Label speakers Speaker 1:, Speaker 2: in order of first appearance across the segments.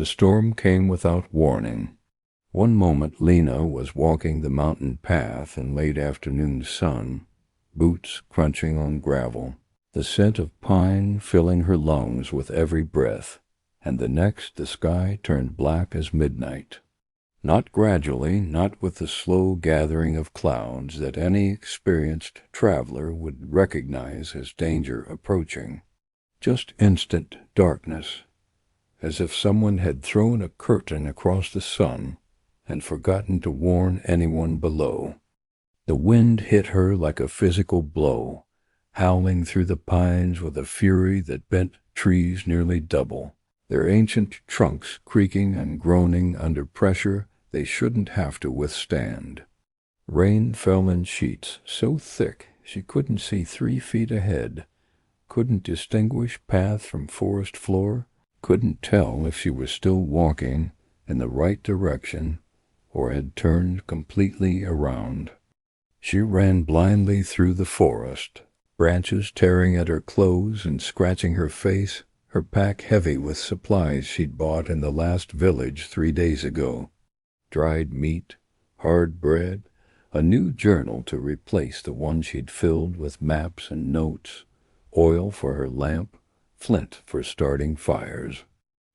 Speaker 1: The storm came without warning. One moment Lena was walking the mountain path in late afternoon sun, boots crunching on gravel, the scent of pine filling her lungs with every breath, and the next the sky turned black as midnight. Not gradually, not with the slow gathering of clouds that any experienced traveler would recognize as danger approaching. Just instant darkness, as if someone had thrown a curtain across the sun and forgotten to warn anyone below. The wind hit her like a physical blow, howling through the pines with a fury that bent trees nearly double, their ancient trunks creaking and groaning under pressure they shouldn't have to withstand. Rain fell in sheets so thick she couldn't see 3 feet ahead, couldn't distinguish path from forest floor, couldn't tell if she was still walking in the right direction or had turned completely around. She ran blindly through the forest, branches tearing at her clothes and scratching her face, her pack heavy with supplies she'd bought in the last village 3 days ago. Dried meat, hard bread, a new journal to replace the one she'd filled with maps and notes, oil for her lamp, flint for starting fires.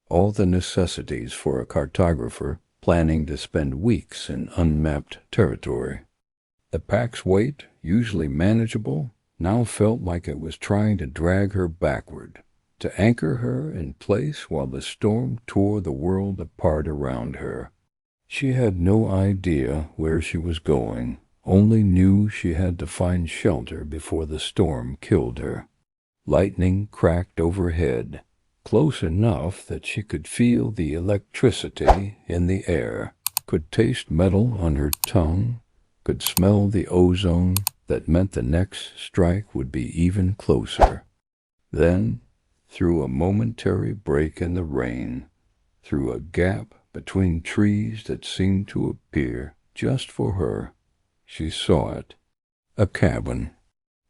Speaker 1: All the necessities for a cartographer planning to spend weeks in unmapped territory. The pack's weight, usually manageable, now felt like it was trying to drag her backward, to anchor her in place while the storm tore the world apart around her. She had no idea where she was going, only knew she had to find shelter before the storm killed her. Lightning cracked overhead, close enough that she could feel the electricity in the air, could taste metal on her tongue, could smell the ozone that meant the next strike would be even closer. Then, through a momentary break in the rain, through a gap between trees that seemed to appear just for her, she saw it. A cabin,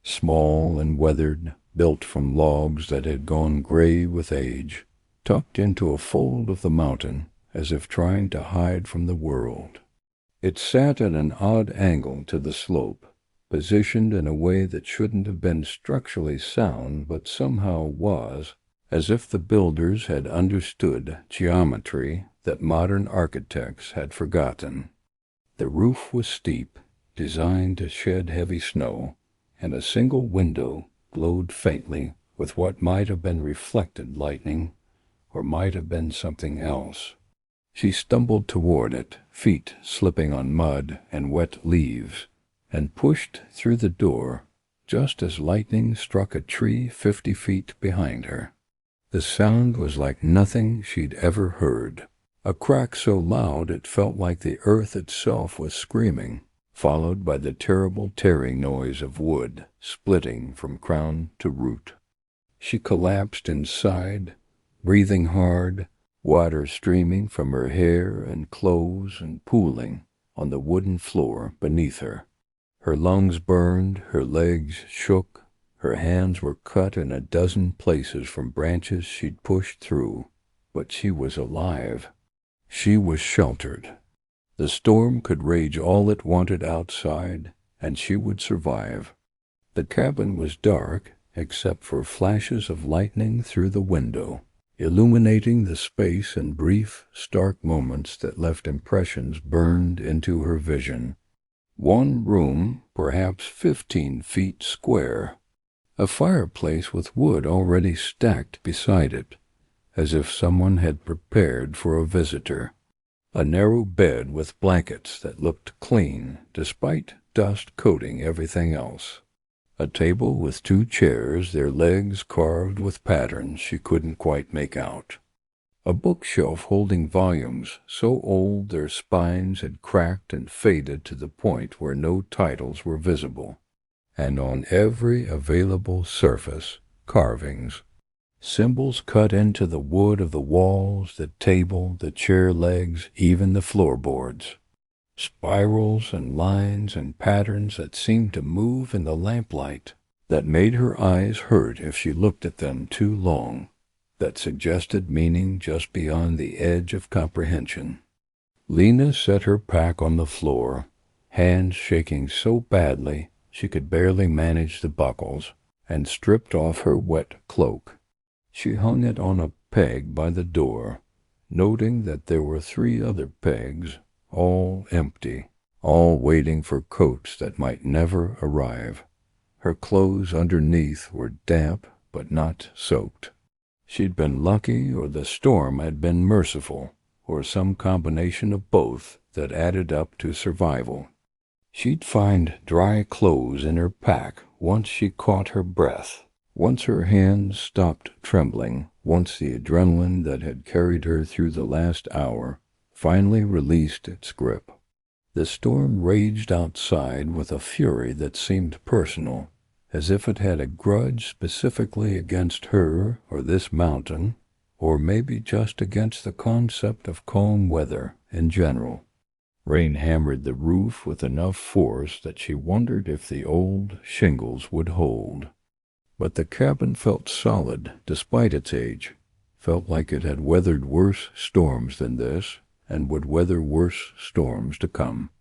Speaker 1: small and weathered, built from logs that had gone gray with age, tucked into a fold of the mountain as if trying to hide from the world. It sat at an odd angle to the slope, positioned in a way that shouldn't have been structurally sound but somehow was, as if the builders had understood geometry that modern architects had forgotten. The roof was steep, designed to shed heavy snow, and a single window glowed faintly with what might have been reflected lightning, or might have been something else. She stumbled toward it, feet slipping on mud and wet leaves, and pushed through the door just as lightning struck a tree 50 feet behind her. The sound was like nothing she'd ever heard, a crack so loud it felt like the earth itself was screaming, followed by the terrible tearing noise of wood splitting from crown to root. She collapsed inside, breathing hard, water streaming from her hair and clothes and pooling on the wooden floor beneath her. Her lungs burned, her legs shook, her hands were cut in a dozen places from branches she'd pushed through, but she was alive. She was sheltered. The storm could rage all it wanted outside, and she would survive. The cabin was dark, except for flashes of lightning through the window, illuminating the space in brief, stark moments that left impressions burned into her vision. One room, perhaps 15 feet square. A fireplace with wood already stacked beside it, as if someone had prepared for a visitor. A narrow bed with blankets that looked clean, despite dust coating everything else. A table with 2 chairs, their legs carved with patterns she couldn't quite make out. A bookshelf holding volumes so old their spines had cracked and faded to the point where no titles were visible. And on every available surface, carvings. Symbols cut into the wood of the walls, the table, the chair legs, even the floorboards. Spirals and lines and patterns that seemed to move in the lamplight, that made her eyes hurt if she looked at them too long. that suggested meaning just beyond the edge of comprehension. Lena set her pack on the floor, hands shaking so badly she could barely manage the buckles, and stripped off her wet cloak. She hung it on a peg by the door, noting that there were 3 other pegs, all empty, all waiting for coats that might never arrive. Her clothes underneath were damp but not soaked. She'd been lucky, or the storm had been merciful, or some combination of both that added up to survival. She'd find dry clothes in her pack once she caught her breath, once her hands stopped trembling, once the adrenaline that had carried her through the last hour finally released its grip. The storm raged outside with a fury that seemed personal, as if it had a grudge specifically against her or this mountain, or maybe just against the concept of calm weather in general. Rain hammered the roof with enough force that she wondered if the old shingles would hold. But the cabin felt solid despite its age, felt like it had weathered worse storms than this, and would weather worse storms to come.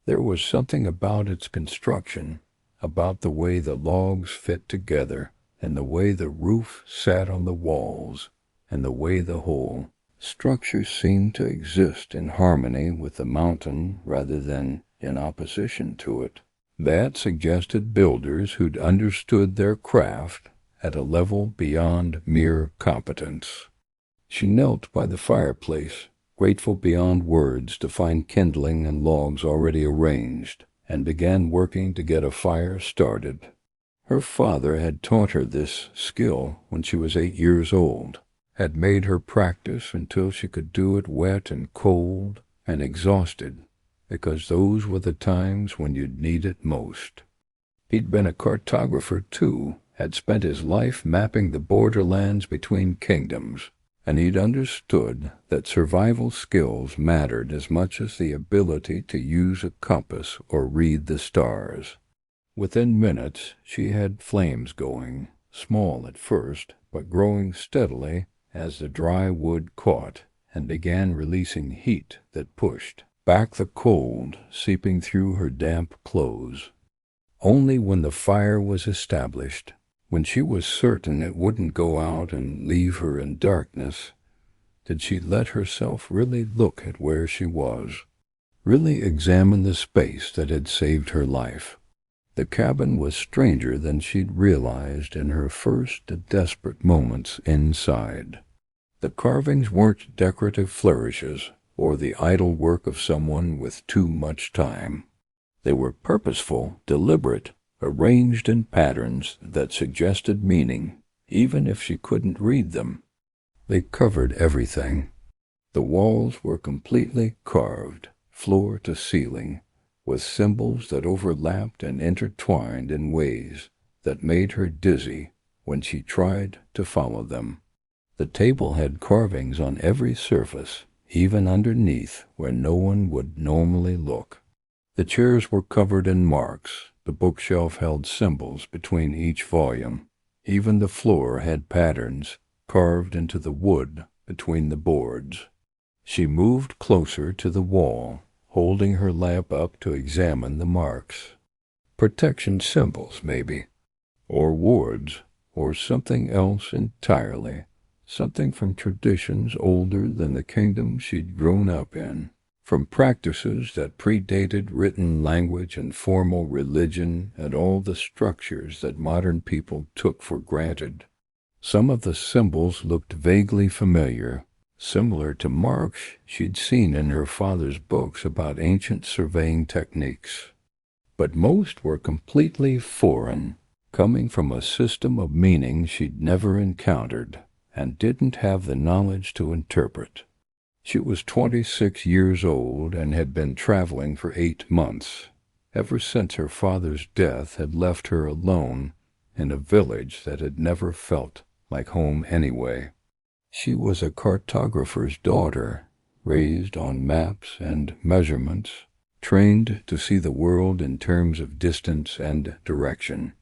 Speaker 1: There was something about its construction, about the way the logs fit together, and the way the roof sat on the walls, and the way the whole structure seemed to exist in harmony with the mountain rather than in opposition to it. That suggested builders who'd understood their craft at a level beyond mere competence. She knelt by the fireplace, grateful beyond words to find kindling and logs already arranged, and began working to get a fire started. Her father had taught her this skill when she was 8 years old, had made her practice until she could do it wet and cold and exhausted, because those were the times when you'd need it most. He'd been a cartographer, too, had spent his life mapping the borderlands between kingdoms, and he'd understood that survival skills mattered as much as the ability to use a compass or read the stars. Within minutes, she had flames going, small at first, but growing steadily as the dry wood caught and began releasing heat that pushed back the cold seeping through her damp clothes. Only when the fire was established, when she was certain it wouldn't go out and leave her in darkness, did she let herself really look at where she was, really examine the space that had saved her life. The cabin was stranger than she'd realized in her first desperate moments inside. The carvings weren't decorative flourishes or the idle work of someone with too much time. They were purposeful, deliberate, arranged in patterns that suggested meaning, even if she couldn't read them. They covered everything. The walls were completely carved, floor to ceiling, with symbols that overlapped and intertwined in ways that made her dizzy when she tried to follow them. The table had carvings on every surface, even underneath where no one would normally look. The chairs were covered in marks. The bookshelf held symbols between each volume. Even the floor had patterns carved into the wood between the boards. She moved closer to the wall, holding her lamp up to examine the marks. Protection symbols, maybe, or wards, or something else entirely, something from traditions older than the kingdom she'd grown up in, from practices that predated written language and formal religion and all the structures that modern people took for granted. Some of the symbols looked vaguely familiar, similar to marks she'd seen in her father's books about ancient surveying techniques. But most were completely foreign, coming from a system of meaning she'd never encountered and didn't have the knowledge to interpret. She was 26 years old and had been traveling for 8 months. Ever since her father's death had left her alone in a village that had never felt like home anyway. She was a cartographer's daughter, raised on maps and measurements, trained to see the world in terms of distance and direction.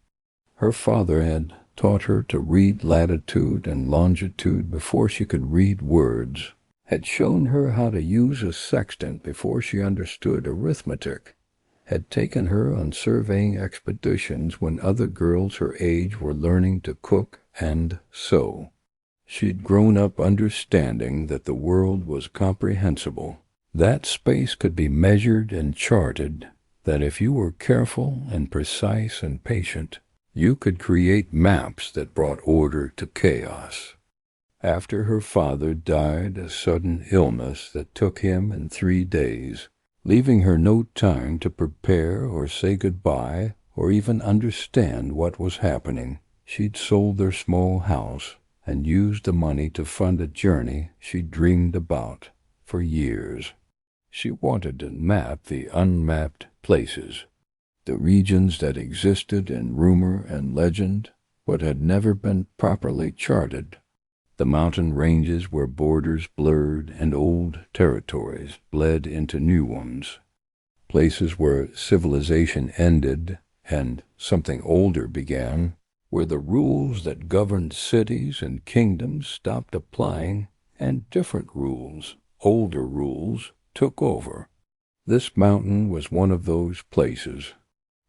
Speaker 1: Her father had taught her to read latitude and longitude before she could read words, had shown her how to use a sextant before she understood arithmetic, had taken her on surveying expeditions when other girls her age were learning to cook and sew. She'd grown up understanding that the world was comprehensible, that space could be measured and charted, that if you were careful and precise and patient, you could create maps that brought order to chaos. After her father died a sudden illness that took him in 3 days, leaving her no time to prepare or say goodbye or even understand what was happening, she'd sold their small house and used the money to fund a journey she dreamed about for years. She wanted to map the unmapped places, the regions that existed in rumor and legend but had never been properly charted, the mountain ranges where borders blurred and old territories bled into new ones, places where civilization ended and something older began, where the rules that governed cities and kingdoms stopped applying and different rules, older rules, took over. This mountain was one of those places.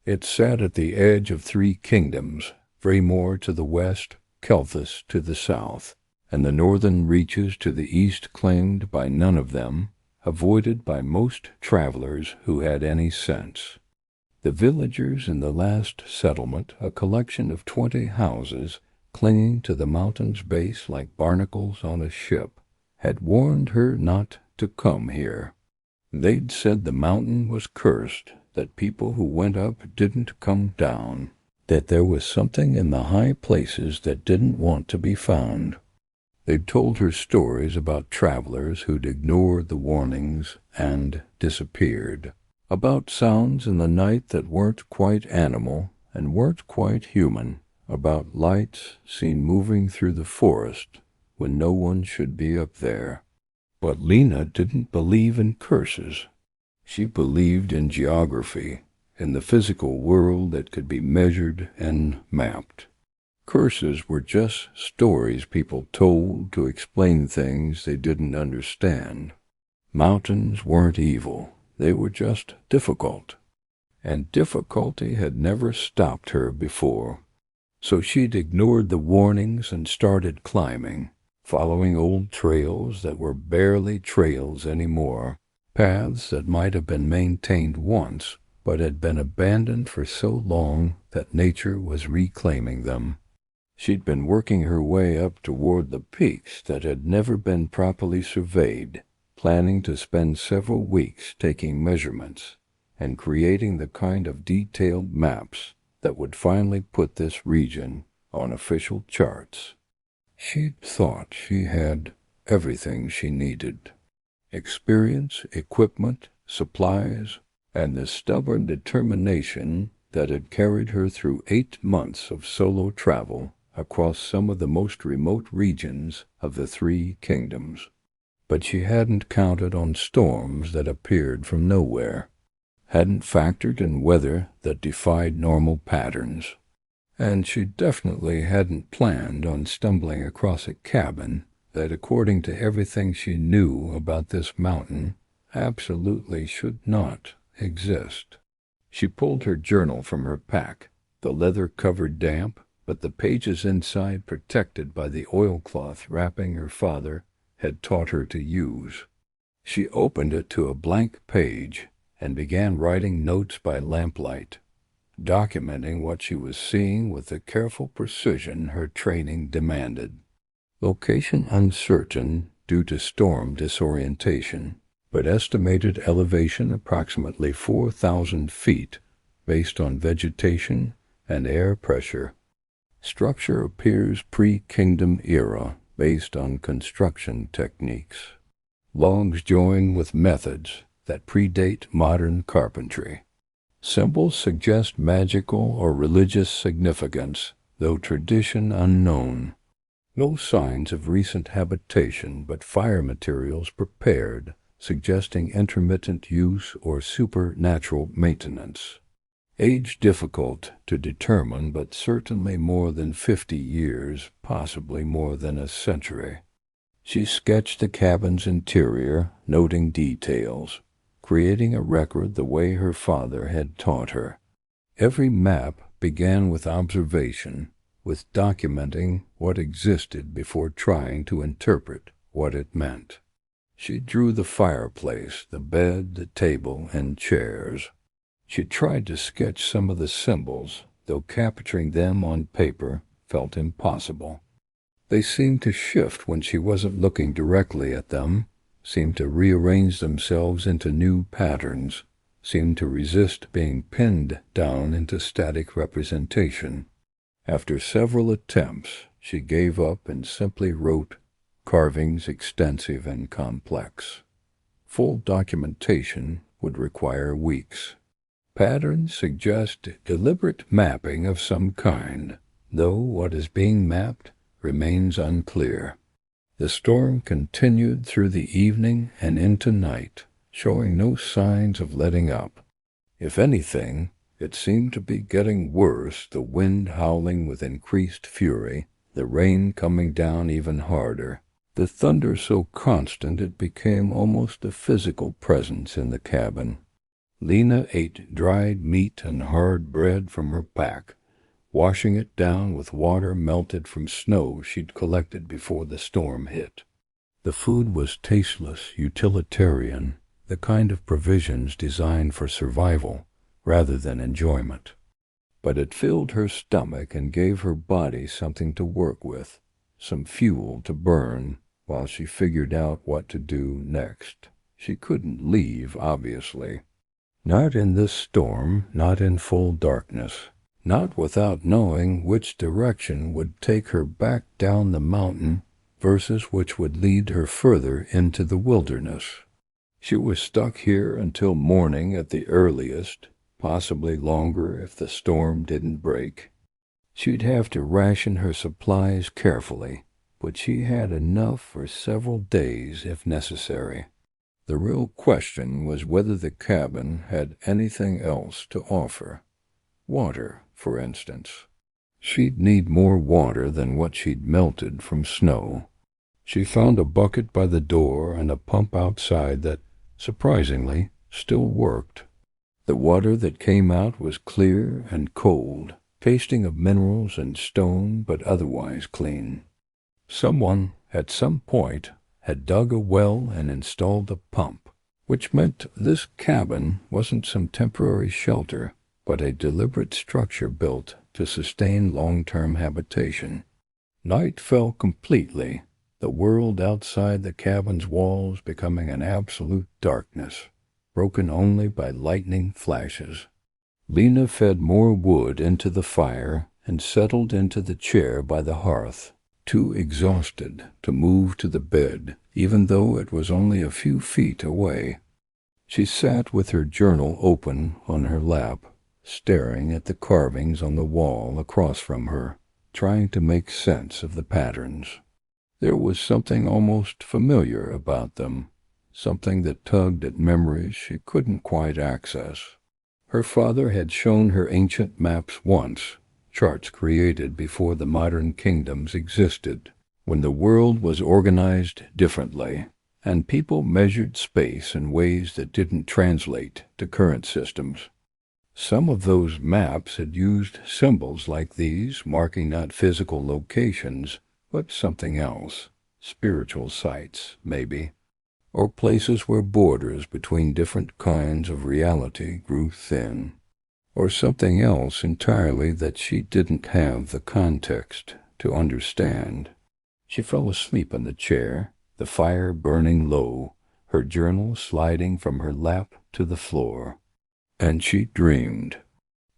Speaker 1: It sat at the edge of 3 kingdoms, Vraymore to the west, Kelthus to the south, and the northern reaches to the east claimed by none of them, avoided by most travelers who had any sense. The villagers in the last settlement, a collection of 20 houses clinging to the mountain's base like barnacles on a ship, had warned her not to come here. They'd said the mountain was cursed, that people who went up didn't come down, that there was something in the high places that didn't want to be found. They'd told her stories about travelers who'd ignored the warnings and disappeared, about sounds in the night that weren't quite animal and weren't quite human, about lights seen moving through the forest when no one should be up there. But Lena didn't believe in curses. She believed in geography, in the physical world that could be measured and mapped. Curses were just stories people told to explain things they didn't understand. Mountains weren't evil, they were just difficult. And difficulty had never stopped her before. So she'd ignored the warnings and started climbing, following old trails that were barely trails anymore, paths that might have been maintained once, but had been abandoned for so long that nature was reclaiming them. She'd been working her way up toward the peaks that had never been properly surveyed, planning to spend several weeks taking measurements and creating the kind of detailed maps that would finally put this region on official charts. She'd thought she had everything she needed: experience, equipment, supplies, and the stubborn determination that had carried her through 8 months of solo travel across some of the most remote regions of the 3 kingdoms. But she hadn't counted on storms that appeared from nowhere, hadn't factored in weather that defied normal patterns. And she definitely hadn't planned on stumbling across a cabin that, according to everything she knew about this mountain, absolutely should not exist. She pulled her journal from her pack, the leather cover damp, but the pages inside protected by the oilcloth wrapping her father had taught her to use. She opened it to a blank page and began writing notes by lamplight, documenting what she was seeing with the careful precision her training demanded. Location uncertain due to storm disorientation, but estimated elevation approximately 4,000 feet based on vegetation and air pressure. Structure appears pre-kingdom era based on construction techniques. Logs join with methods that predate modern carpentry. Symbols suggest magical or religious significance, though tradition unknown. No signs of recent habitation, but fire materials prepared, suggesting intermittent use or supernatural maintenance. Age difficult to determine, but certainly more than 50 years, possibly more than a century. She sketched the cabin's interior, noting details, creating a record the way her father had taught her. Every map began with observation, with documenting what existed before trying to interpret what it meant. She drew the fireplace, the bed, the table, and chairs. She tried to sketch some of the symbols, though capturing them on paper felt impossible. They seemed to shift when she wasn't looking directly at them, seemed to rearrange themselves into new patterns, seemed to resist being pinned down into static representation. After several attempts, she gave up and simply wrote, "Carvings extensive and complex." Full documentation would require weeks. Patterns suggest deliberate mapping of some kind, though what is being mapped remains unclear. The storm continued through the evening and into night, showing no signs of letting up. If anything, it seemed to be getting worse, the wind howling with increased fury, the rain coming down even harder, the thunder so constant it became almost a physical presence in the cabin. Lena ate dried meat and hard bread from her pack, washing it down with water melted from snow she'd collected before the storm hit. The food was tasteless, utilitarian, the kind of provisions designed for survival rather than enjoyment. But it filled her stomach and gave her body something to work with, some fuel to burn while she figured out what to do next. She couldn't leave, obviously. Not in this storm, not in full darkness, not without knowing which direction would take her back down the mountain versus which would lead her further into the wilderness. She was stuck here until morning at the earliest, possibly longer if the storm didn't break. She'd have to ration her supplies carefully, but she had enough for several days if necessary. The real question was whether the cabin had anything else to offer. Water, for instance. She'd need more water than what she'd melted from snow. She found a bucket by the door and a pump outside that, surprisingly, still worked. The water that came out was clear and cold, tasting of minerals and stone, but otherwise clean. Someone, at some point, had dug a well and installed a pump, which meant this cabin wasn't some temporary shelter, but a deliberate structure built to sustain long-term habitation. Night fell completely, the world outside the cabin's walls becoming an absolute darkness, broken only by lightning flashes. Lena fed more wood into the fire and settled into the chair by the hearth, too exhausted to move to the bed, even though it was only a few feet away. She sat with her journal open on her lap, staring at the carvings on the wall across from her, trying to make sense of the patterns. There was something almost familiar about them, something that tugged at memories she couldn't quite access. Her father had shown her ancient maps once, charts created before the modern kingdoms existed, when the world was organized differently, and people measured space in ways that didn't translate to current systems. Some of those maps had used symbols like these, marking not physical locations, but something else, spiritual sites, maybe, or places where borders between different kinds of reality grew thin. Or something else entirely that she didn't have the context to understand. She fell asleep in the chair, the fire burning low, her journal sliding from her lap to the floor. And she dreamed.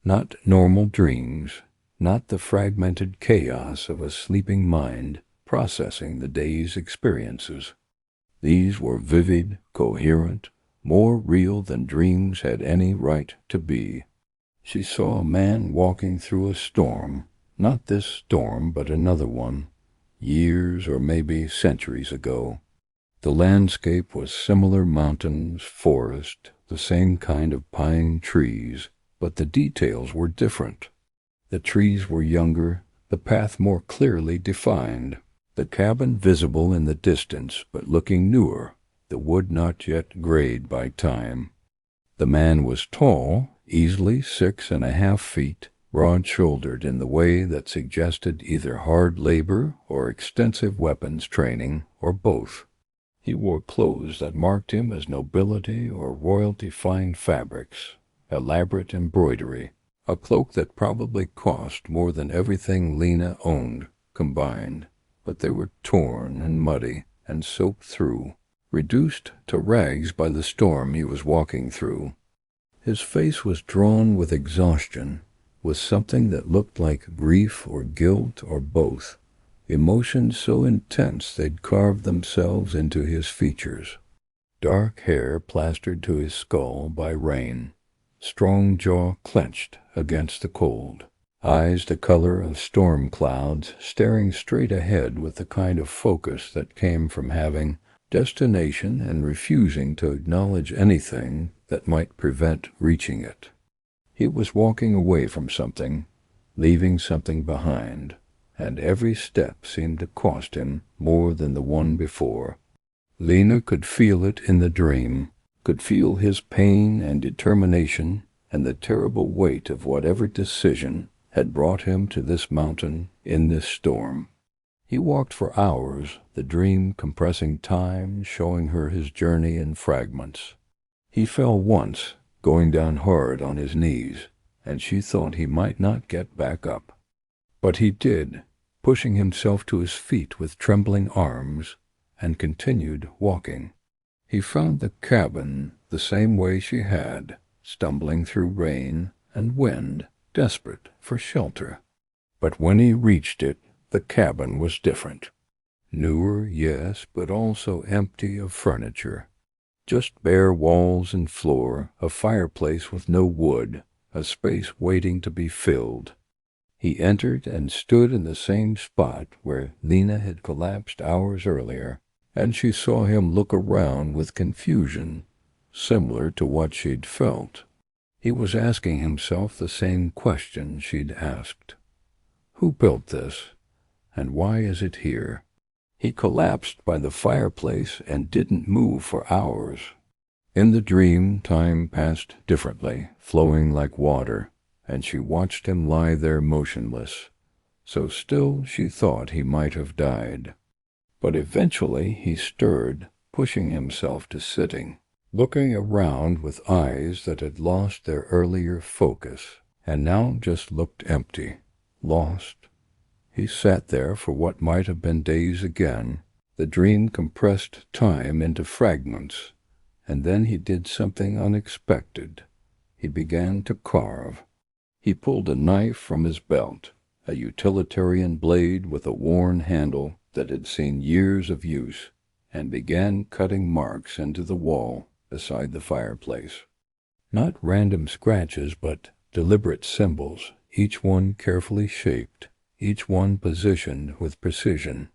Speaker 1: Not normal dreams, not the fragmented chaos of a sleeping mind processing the day's experiences. These were vivid, coherent, more real than dreams had any right to be. She saw a man walking through a storm, not this storm, but another one, years or maybe centuries ago. The landscape was similar mountains, forest, the same kind of pine trees, but the details were different. The trees were younger, the path more clearly defined, the cabin visible in the distance but looking newer, the wood not yet grayed by time. The man was tall, easily 6.5 feet, broad-shouldered in the way that suggested either hard labor or extensive weapons training, or both. He wore clothes that marked him as nobility or royalty-fine fabrics, elaborate embroidery, a cloak that probably cost more than everything Lena owned combined, but they were torn and muddy and soaked through, reduced to rags by the storm he was walking through. His face was drawn with exhaustion, with something that looked like grief or guilt or both, emotions so intense they'd carved themselves into his features. Dark hair plastered to his skull by rain, strong jaw clenched against the cold, eyes the color of storm clouds staring straight ahead with the kind of focus that came from having destination and refusing to acknowledge anything that might prevent reaching it. He was walking away from something, leaving something behind, and every step seemed to cost him more than the one before. Lena could feel it in the dream, could feel his pain and determination and the terrible weight of whatever decision had brought him to this mountain in this storm. He walked for hours, the dream compressing time, showing her his journey in fragments. He fell once, going down hard on his knees, and she thought he might not get back up. But he did, pushing himself to his feet with trembling arms, and continued walking. He found the cabin the same way she had, stumbling through rain and wind, desperate for shelter. But when he reached it, the cabin was different. Newer, yes, but also empty of furniture. Just bare walls and floor, a fireplace with no wood, a space waiting to be filled. He entered and stood in the same spot where Lena had collapsed hours earlier, and she saw him look around with confusion, similar to what she'd felt. He was asking himself the same question she'd asked. Who built this? And why is it here? He collapsed by the fireplace and didn't move for hours. In the dream, time passed differently, flowing like water, and she watched him lie there motionless, so still she thought he might have died. But eventually he stirred, pushing himself to sitting, looking around with eyes that had lost their earlier focus, and now just looked empty, lost. He sat there for what might have been days again. The dream compressed time into fragments, and then he did something unexpected. He began to carve. He pulled a knife from his belt, a utilitarian blade with a worn handle that had seen years of use, and began cutting marks into the wall beside the fireplace. Not random scratches, but deliberate symbols, each one carefully shaped, each one positioned with precision.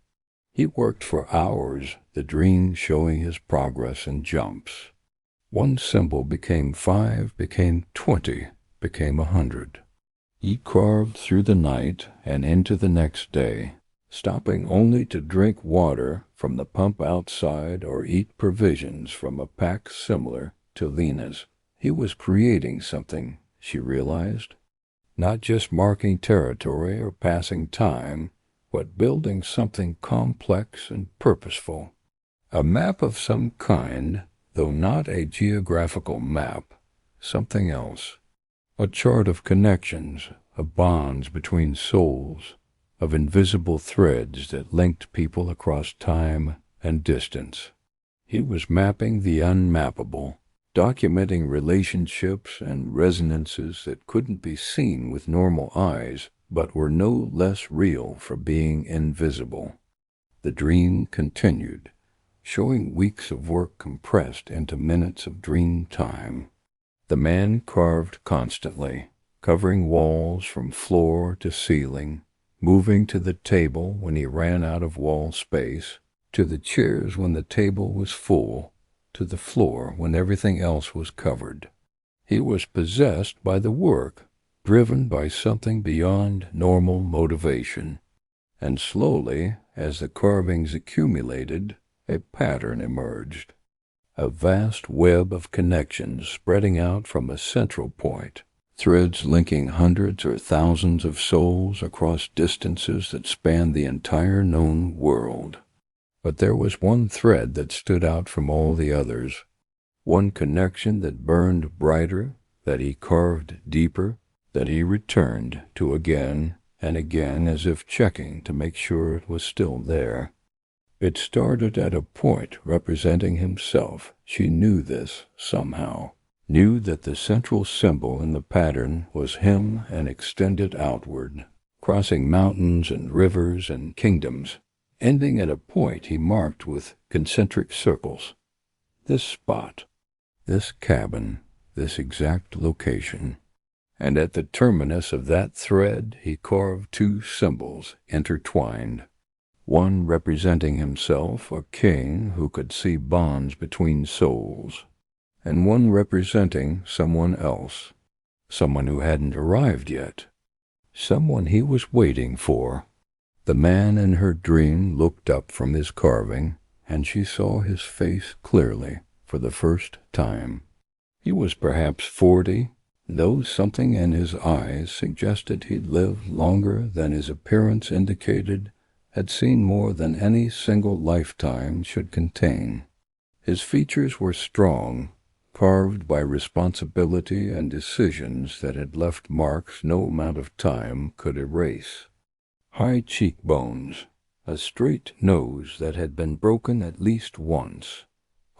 Speaker 1: He worked for hours, the dream showing his progress in jumps. One symbol became 5, became 20, became 100. He carved through the night and into the next day, stopping only to drink water from the pump outside or eat provisions from a pack similar to Lena's. He was creating something, she realized. Not just marking territory or passing time, but building something complex and purposeful. A map of some kind, though not a geographical map, something else. A chart of connections, of bonds between souls, of invisible threads that linked people across time and distance. He was mapping the unmappable, documenting relationships and resonances that couldn't be seen with normal eyes, but were no less real for being invisible. The dream continued, showing weeks of work compressed into minutes of dream time. The man carved constantly, covering walls from floor to ceiling, moving to the table when he ran out of wall space, to the chairs when the table was full, to the floor when everything else was covered. He was possessed by the work, driven by something beyond normal motivation. And slowly, as the carvings accumulated, a pattern emerged. A vast web of connections spreading out from a central point, threads linking hundreds or thousands of souls across distances that spanned the entire known world. But there was one thread that stood out from all the others, one connection that burned brighter, that he carved deeper, that he returned to again and again as if checking to make sure it was still there. It started at a point representing himself. She knew this somehow, knew that the central symbol in the pattern was him and extended outward, crossing mountains and rivers and kingdoms, ending at a point he marked with concentric circles. This spot, this cabin, this exact location. And at the terminus of that thread he carved two symbols intertwined, one representing himself, a king who could see bonds between souls, and one representing someone else, someone who hadn't arrived yet, someone he was waiting for. The man in her dream looked up from his carving, and she saw his face clearly for the first time. He was perhaps 40, though something in his eyes suggested he'd lived longer than his appearance indicated, had seen more than any single lifetime should contain. His features were strong, carved by responsibility and decisions that had left marks no amount of time could erase. High cheekbones, a straight nose that had been broken at least once,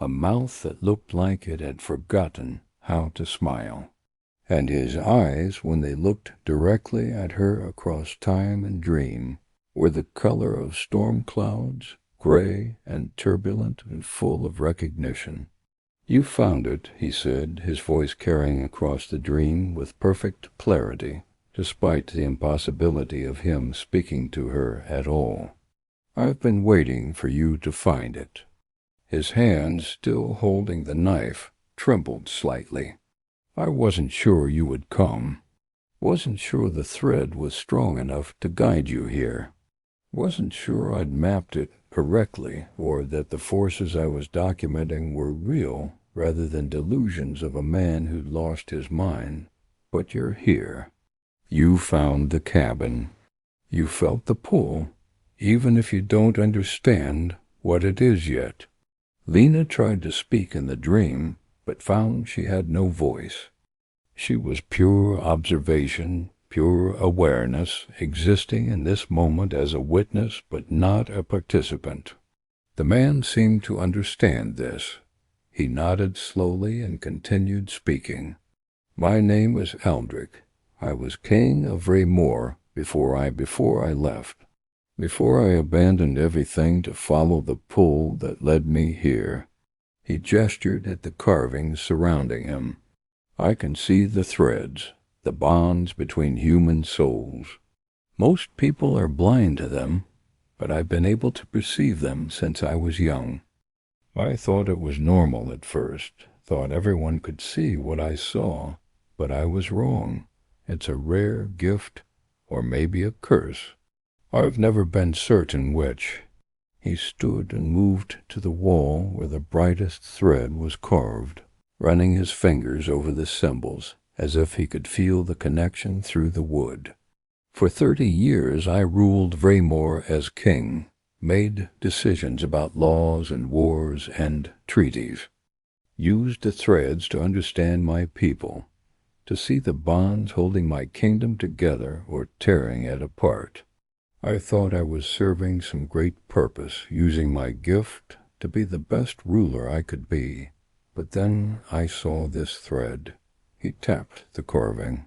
Speaker 1: a mouth that looked like it had forgotten how to smile. And his eyes, when they looked directly at her across time and dream, were the color of storm clouds, gray and turbulent and full of recognition. "You found it," he said, his voice carrying across the dream with perfect clarity, despite the impossibility of him speaking to her at all. "I've been waiting for you to find it." His hand, still holding the knife, trembled slightly. "I wasn't sure you would come. Wasn't sure the thread was strong enough to guide you here. Wasn't sure I'd mapped it correctly, or that the forces I was documenting were real rather than delusions of a man who'd lost his mind. But you're here. You found the cabin. You felt the pull, even if you don't understand what it is yet." Lena tried to speak in the dream, but found she had no voice. She was pure observation, pure awareness, existing in this moment as a witness but not a participant. The man seemed to understand this. He nodded slowly and continued speaking. "My name was Aldrich. I was king of Raymore before I left. Before I abandoned everything to follow the pull that led me here." He gestured at the carvings surrounding him. "I can see the threads, the bonds between human souls. Most people are blind to them, but I've been able to perceive them since I was young. I thought it was normal at first, thought everyone could see what I saw, but I was wrong. It's a rare gift, or maybe a curse. I've never been certain which." He stood and moved to the wall where the brightest thread was carved, running his fingers over the symbols, as if he could feel the connection through the wood. "For 30 years I ruled Raymore as king, made decisions about laws and wars and treaties, used the threads to understand my people, to see the bonds holding my kingdom together or tearing it apart. I thought I was serving some great purpose, using my gift to be the best ruler I could be. But then I saw this thread." He tapped the carving.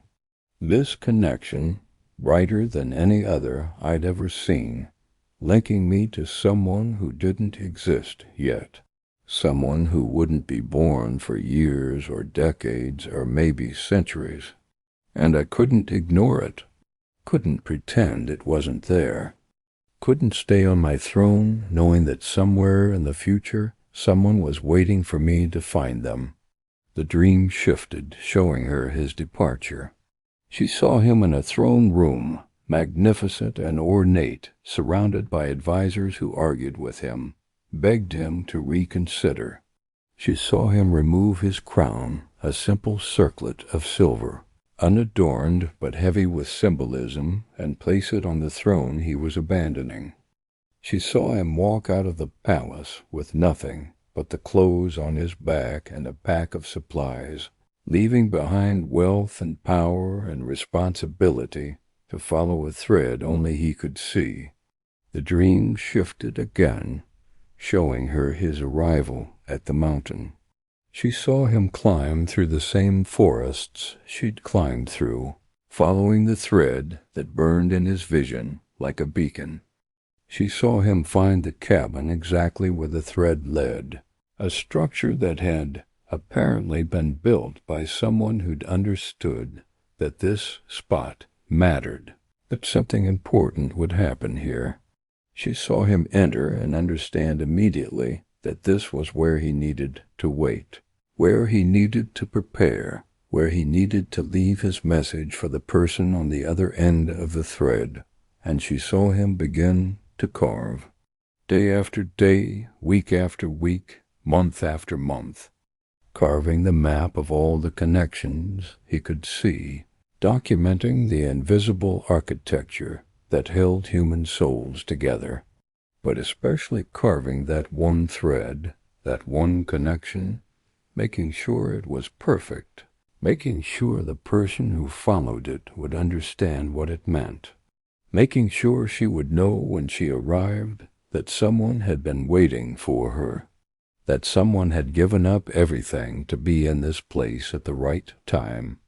Speaker 1: "This connection, brighter than any other I'd ever seen, linking me to someone who didn't exist yet, someone who wouldn't be born for years or decades or maybe centuries. And I couldn't ignore it. Couldn't pretend it wasn't there. Couldn't stay on my throne knowing that somewhere in the future someone was waiting for me to find them. The dream shifted, showing her his departure. She saw him in a throne room, magnificent and ornate, surrounded by advisers who argued with him, begged him to reconsider. She saw him remove his crown, a simple circlet of silver, unadorned but heavy with symbolism, and place it on the throne he was abandoning. She saw him walk out of the palace with nothing but the clothes on his back and a pack of supplies, leaving behind wealth and power and responsibility to follow a thread only he could see. The dream shifted again, showing her his arrival at the mountain. She saw him climb through the same forests she'd climbed through, following the thread that burned in his vision like a beacon. She saw him find the cabin exactly where the thread led, a structure that had apparently been built by someone who'd understood that this spot mattered, that something important would happen here. She saw him enter and understand immediately that this was where he needed to wait, where he needed to prepare, where he needed to leave his message for the person on the other end of the thread. And she saw him begin to carve. Day after day, week after week, month after month, carving the map of all the connections he could see, documenting the invisible architecture that held human souls together, but especially carving that one thread, that one connection, making sure it was perfect, making sure the person who followed it would understand what it meant, making sure she would know when she arrived that someone had been waiting for her, that someone had given up everything to be in this place at the right time.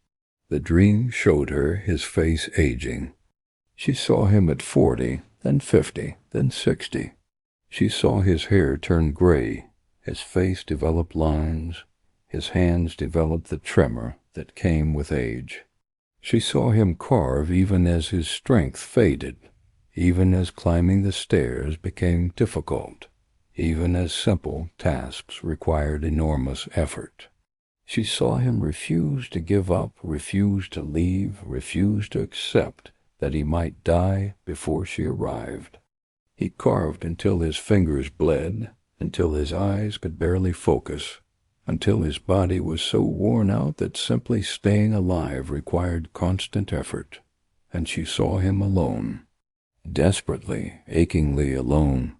Speaker 1: The dream showed her his face aging. She saw him at 40, then 50, then 60. She saw his hair turn gray, his face develop lines, his hands develop the tremor that came with age. She saw him carve even as his strength faded, even as climbing the stairs became difficult, even as simple tasks required enormous effort. She saw him refuse to give up, refuse to leave, refuse to accept that he might die before she arrived. He carved until his fingers bled, until his eyes could barely focus, until his body was so worn out that simply staying alive required constant effort. And she saw him alone, desperately, achingly alone.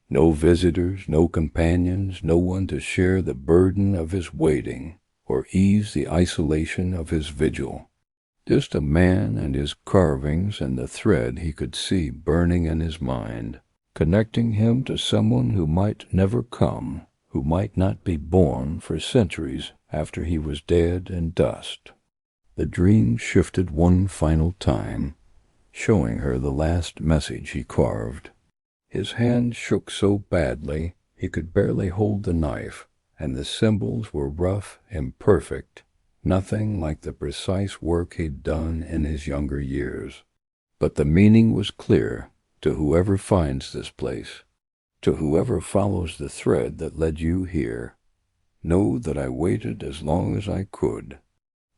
Speaker 1: No visitors, no companions, no one to share the burden of his waiting or ease the isolation of his vigil. Just a man and his carvings and the thread he could see burning in his mind, connecting him to someone who might never come, who might not be born for centuries after he was dead and dust. The dream shifted one final time, showing her the last message he carved. His hand shook so badly he could barely hold the knife, and the symbols were rough, imperfect, nothing like the precise work he'd done in his younger years. But the meaning was clear to whoever finds this place, to whoever follows the thread that led you here. Know that I waited as long as I could,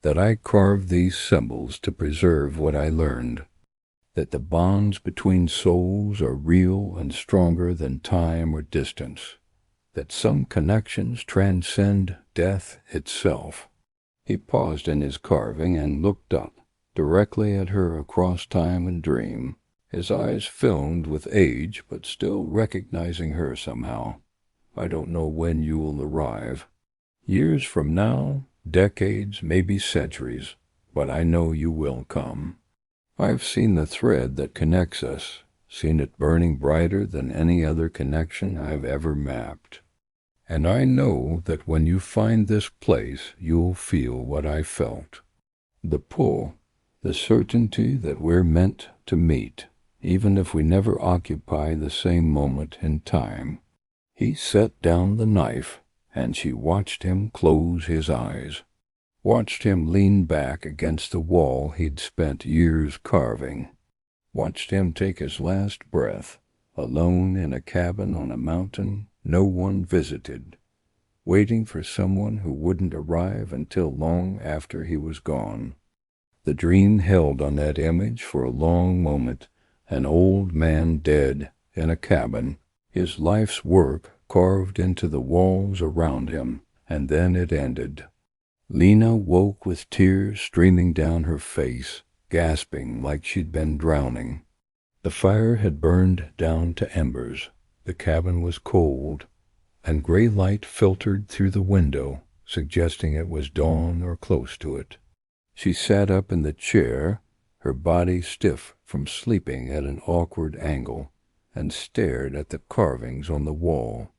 Speaker 1: that I carved these symbols to preserve what I learned, that the bonds between souls are real and stronger than time or distance, that some connections transcend death itself. He paused in his carving and looked up, directly at her across time and dream, his eyes filmed with age but still recognizing her somehow. I don't know when you will arrive. Years from now, decades, maybe centuries, but I know you will come. I've seen the thread that connects us, seen it burning brighter than any other connection I've ever mapped. And I know that when you find this place, you'll feel what I felt. The pull, the certainty that we're meant to meet, even if we never occupy the same moment in time. He set down the knife, and she watched him close his eyes, watched him lean back against the wall he'd spent years carving, watched him take his last breath, alone in a cabin on a mountain no one visited, waiting for someone who wouldn't arrive until long after he was gone. The dream held on that image for a long moment, an old man dead in a cabin, his life's work carved into the walls around him, and then it ended. Lena woke with tears streaming down her face, gasping like she'd been drowning. The fire had burned down to embers. The cabin was cold, and gray light filtered through the window, suggesting it was dawn or close to it. She sat up in the chair, her body stiff from sleeping at an awkward angle, and stared at the carvings on the wall.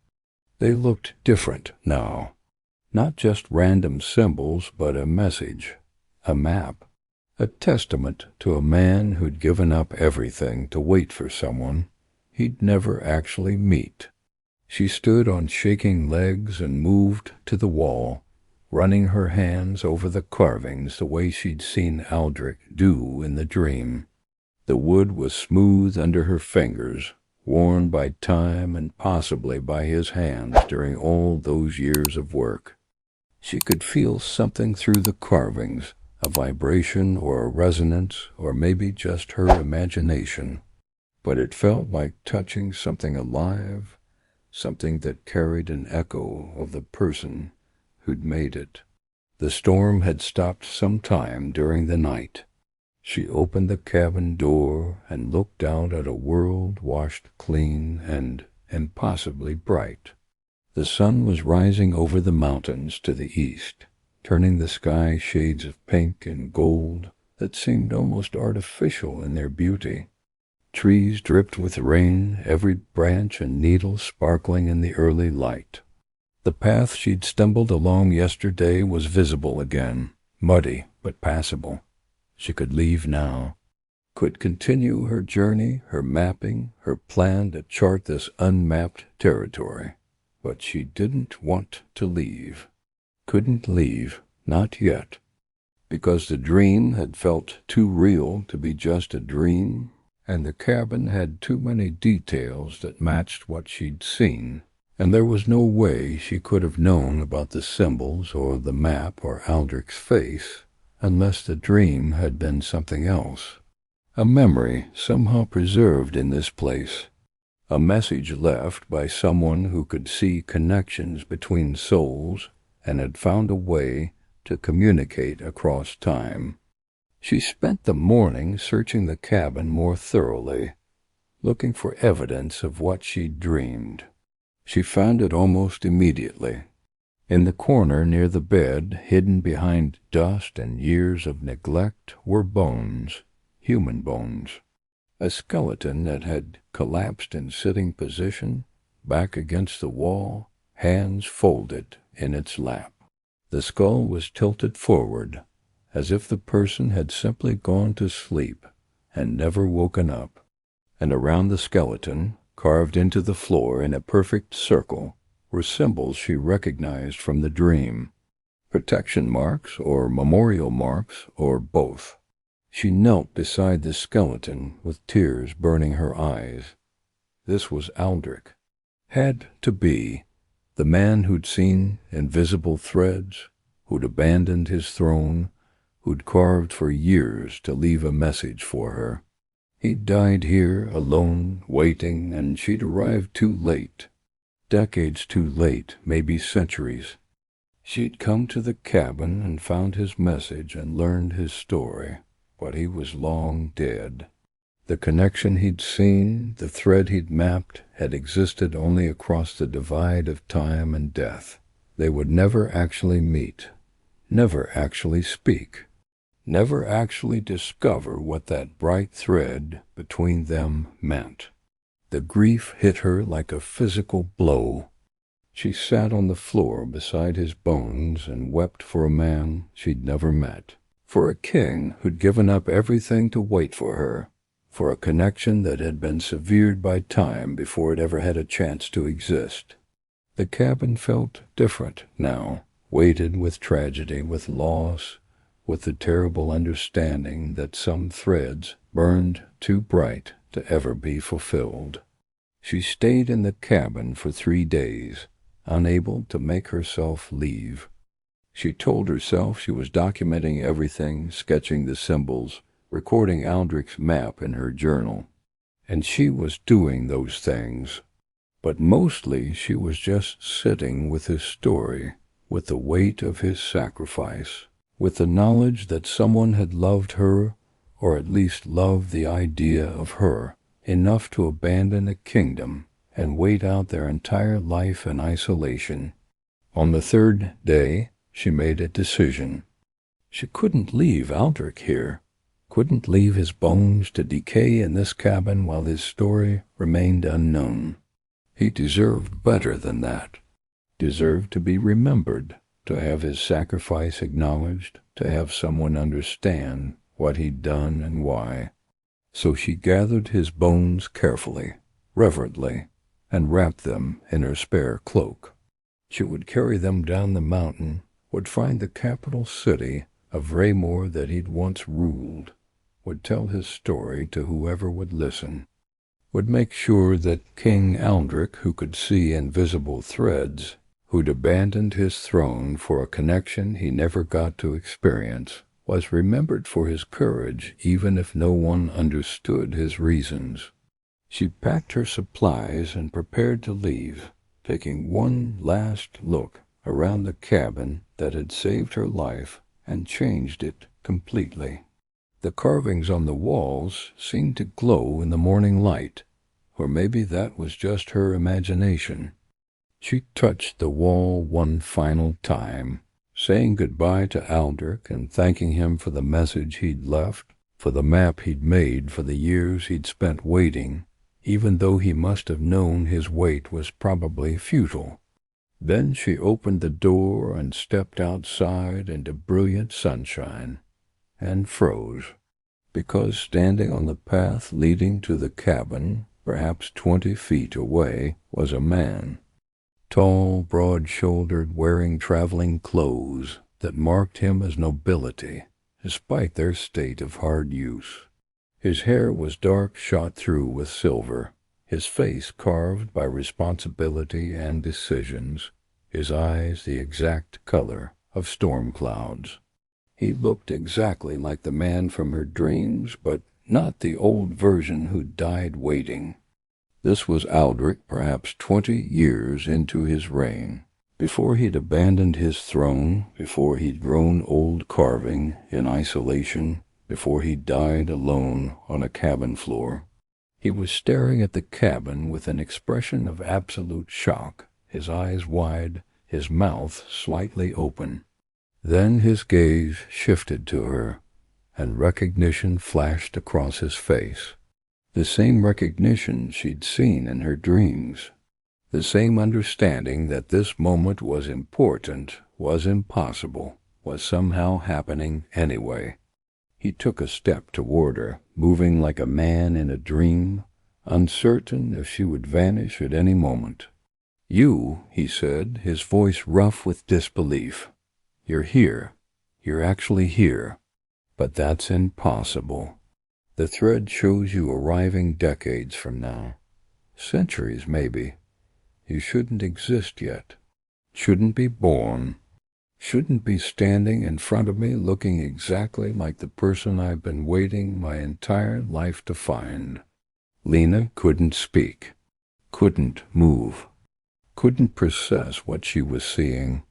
Speaker 1: They looked different now. Not just random symbols, but a message, a map, a testament to a man who'd given up everything to wait for someone he'd never actually meet. She stood on shaking legs and moved to the wall, running her hands over the carvings the way she'd seen Aldrich do in the dream. The wood was smooth under her fingers, worn by time and possibly by his hands during all those years of work. She could feel something through the carvings, a vibration or a resonance, or maybe just her imagination. But it felt like touching something alive, something that carried an echo of the person who'd made it. The storm had stopped some time during the night. She opened the cabin door and looked out at a world washed clean and impossibly bright. The sun was rising over the mountains to the east, turning the sky shades of pink and gold that seemed almost artificial in their beauty. Trees dripped with rain, every branch and needle sparkling in the early light. The path she'd stumbled along yesterday was visible again, muddy but passable. She could leave now, could continue her journey, her mapping, her plan to chart this unmapped territory. But she didn't want to leave. Couldn't leave, not yet, because the dream had felt too real to be just a dream, and the cabin had too many details that matched what she'd seen, and there was no way she could have known about the symbols or the map or Aldrich's face unless the dream had been something else, a memory somehow preserved in this place. A message left by someone who could see connections between souls and had found a way to communicate across time. She spent the morning searching the cabin more thoroughly, looking for evidence of what she'd dreamed. She found it almost immediately. In the corner near the bed, hidden behind dust and years of neglect, were bones, human bones. A skeleton that had collapsed in sitting position, back against the wall, hands folded in its lap. The skull was tilted forward, as if the person had simply gone to sleep and never woken up. And around the skeleton, carved into the floor in a perfect circle, were symbols she recognized from the dream. Protection marks or memorial marks or both. She knelt beside the skeleton with tears burning her eyes. This was Aldrich. Had to be. The man who'd seen invisible threads, who'd abandoned his throne, who'd carved for years to leave a message for her. He'd died here, alone, waiting, and she'd arrived too late. Decades too late, maybe centuries. She'd come to the cabin and found his message and learned his story. But he was long dead. The connection he'd seen, the thread he'd mapped, had existed only across the divide of time and death. They would never actually meet, never actually speak, never actually discover what that bright thread between them meant. The grief hit her like a physical blow. She sat on the floor beside his bones and wept for a man she'd never met. For a king who'd given up everything to wait for her, for a connection that had been severed by time before it ever had a chance to exist. The cabin felt different now, weighted with tragedy, with loss, with the terrible understanding that some threads burned too bright to ever be fulfilled. She stayed in the cabin for 3 days, unable to make herself leave. She told herself she was documenting everything, sketching the symbols, recording Aldrich's map in her journal. And she was doing those things. But mostly she was just sitting with his story, with the weight of his sacrifice, with the knowledge that someone had loved her, or at least loved the idea of her, enough to abandon a kingdom and wait out their entire life in isolation. On the third day, she made a decision. She couldn't leave Aldrich here, couldn't leave his bones to decay in this cabin while his story remained unknown. He deserved better than that, deserved to be remembered, to have his sacrifice acknowledged, to have someone understand what he'd done and why. So she gathered his bones carefully, reverently, and wrapped them in her spare cloak. She would carry them down the mountain, would find the capital city of Raymore that he'd once ruled, would tell his story to whoever would listen, would make sure that King Aldrich, who could see invisible threads, who'd abandoned his throne for a connection he never got to experience, was remembered for his courage even if no one understood his reasons. She packed her supplies and prepared to leave, taking one last look around the cabin that had saved her life and changed it completely. The carvings on the walls seemed to glow in the morning light, or maybe that was just her imagination. She touched the wall one final time, saying goodbye to Aldrich and thanking him for the message he'd left, for the map he'd made, for the years he'd spent waiting, even though he must have known his wait was probably futile. Then she opened the door and stepped outside into brilliant sunshine, and froze, because standing on the path leading to the cabin, perhaps 20 feet away, was a man, tall, broad-shouldered, wearing traveling clothes that marked him as nobility, despite their state of hard use. His hair was dark, shot through with silver, his face carved by responsibility and decisions, his eyes the exact color of storm clouds. He looked exactly like the man from her dreams, but not the old version who died waiting. This was Aldrich, perhaps 20 years into his reign, before he'd abandoned his throne, before he'd grown old carving in isolation, before he died alone on a cabin floor. He was staring at the cabin with an expression of absolute shock, his eyes wide, his mouth slightly open. Then his gaze shifted to her, and recognition flashed across his face. The same recognition she'd seen in her dreams. The same understanding that this moment was important, was impossible, was somehow happening anyway. He took a step toward her, moving like a man in a dream, uncertain if she would vanish at any moment. "You," he said, his voice rough with disbelief. "You're here. You're actually here. But that's impossible. The thread shows you arriving decades from now. Centuries, maybe. You shouldn't exist yet. Shouldn't be born. Shouldn't be standing in front of me looking exactly like the person I've been waiting my entire life to find." Lena couldn't speak, couldn't move, couldn't process what she was seeing.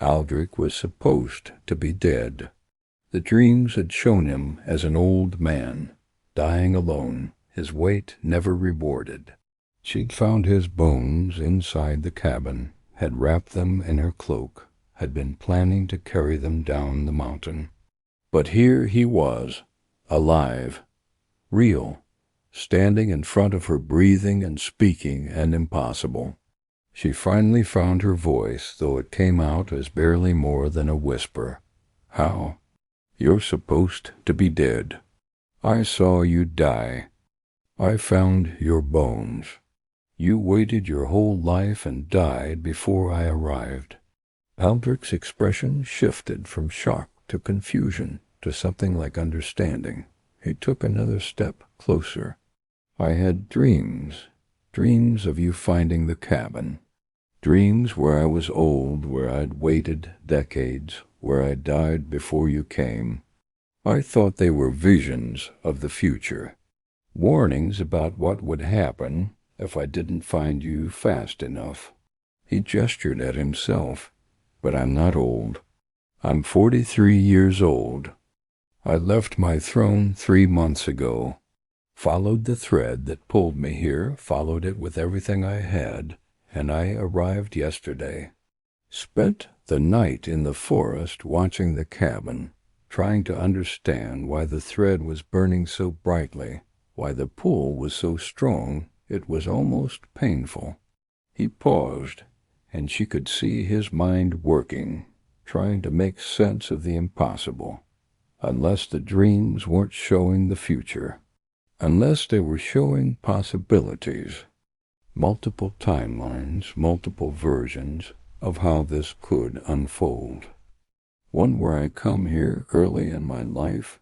Speaker 1: Aldrich was supposed to be dead. The dreams had shown him as an old man, dying alone, his weight never rewarded. She'd found his bones inside the cabin, had wrapped them in her cloak, had been planning to carry them down the mountain. But here he was, alive, real, standing in front of her, breathing and speaking and impossible. She finally found her voice, though it came out as barely more than a whisper. "How? You're supposed to be dead. I saw you die. I found your bones. You waited your whole life and died before I arrived." Aldrich's expression shifted from shock to confusion to something like understanding. He took another step closer. "I had dreams of you finding the cabin. Dreams where I was old, where I'd waited decades, where I died before you came. I thought they were visions of the future, warnings about what would happen if I didn't find you fast enough. He gestured at himself. But I'm not old. I'm 43 years old. I left my throne 3 months ago, followed the thread that pulled me here, followed it with everything I had, and I arrived yesterday. Spent the night in the forest watching the cabin, trying to understand why the thread was burning so brightly, why the pull was so strong it was almost painful. He paused, and she could see his mind working, trying to make sense of the impossible. Unless the dreams weren't showing the future, unless they were showing possibilities, multiple timelines, multiple versions of how this could unfold. One where I come here early in my life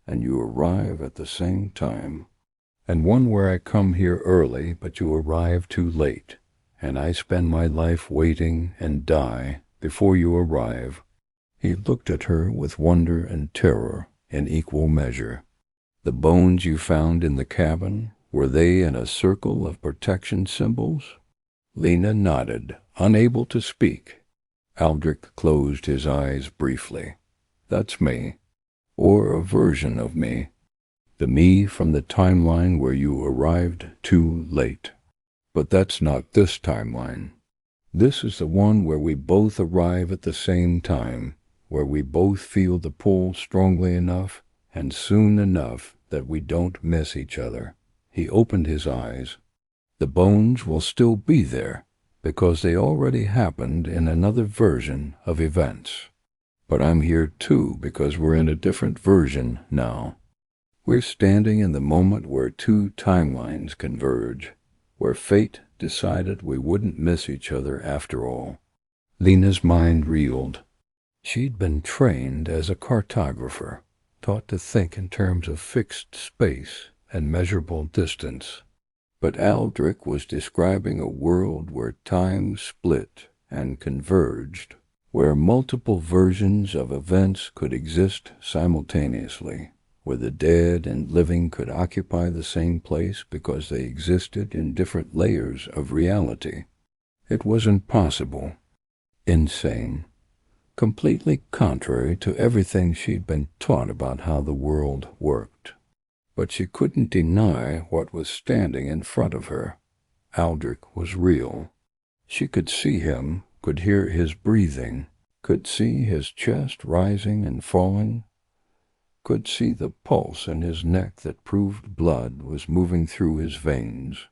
Speaker 1: and you arrive at the same time, and one where I come here early but you arrive too late, and I spend my life waiting and die before you arrive. He looked at her with wonder and terror in equal measure. The bones you found in the cabin, were they in a circle of protection symbols? Lena nodded, unable to speak. Aldrich closed his eyes briefly. That's me, or a version of me. The me from the timeline where you arrived too late. But that's not this timeline. This is the one where we both arrive at the same time, where we both feel the pull strongly enough and soon enough that we don't miss each other. He opened his eyes. The bones will still be there, because they already happened in another version of events. But I'm here too because we're in a different version now. We're standing in the moment where two timelines converge, where fate decided we wouldn't miss each other after all. Lena's mind reeled. She'd been trained as a cartographer, taught to think in terms of fixed space and measurable distance. But Aldrich was describing a world where time split and converged, where multiple versions of events could exist simultaneously, where the dead and living could occupy the same place because they existed in different layers of reality. It was impossible, insane, completely contrary to everything she'd been taught about how the world worked. But she couldn't deny what was standing in front of her. Aldrich was real. She could see him, could hear his breathing, could see his chest rising and falling, could see the pulse in his neck that proved blood was moving through his veins.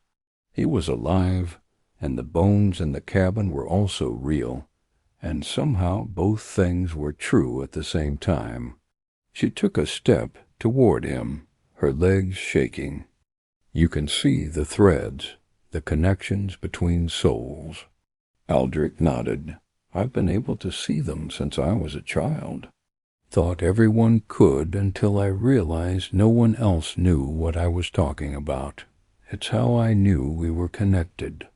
Speaker 1: He was alive, and the bones in the cabin were also real, and somehow both things were true at the same time. She took a step toward him, her legs shaking. You can see the threads, the connections between souls. Aldrich nodded. I've been able to see them since I was a child. Thought everyone could until I realized no one else knew what I was talking about. It's how I knew we were connected.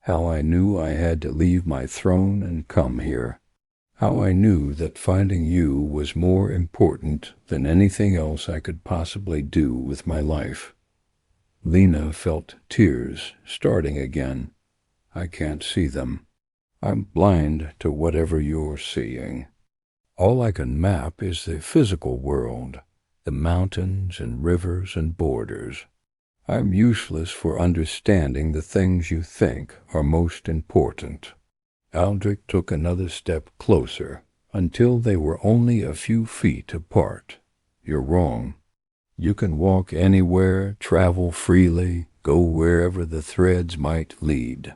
Speaker 1: How I knew I had to leave my throne and come here. How I knew that finding you was more important than anything else I could possibly do with my life. Lena felt tears starting again. I can't see them. I'm blind to whatever you're seeing. All I can map is the physical world, the mountains and rivers and borders. I'm useless for understanding the things you think are most important. Aldrich took another step closer, until they were only a few feet apart. You're wrong. You can walk anywhere, travel freely, go wherever the threads might lead.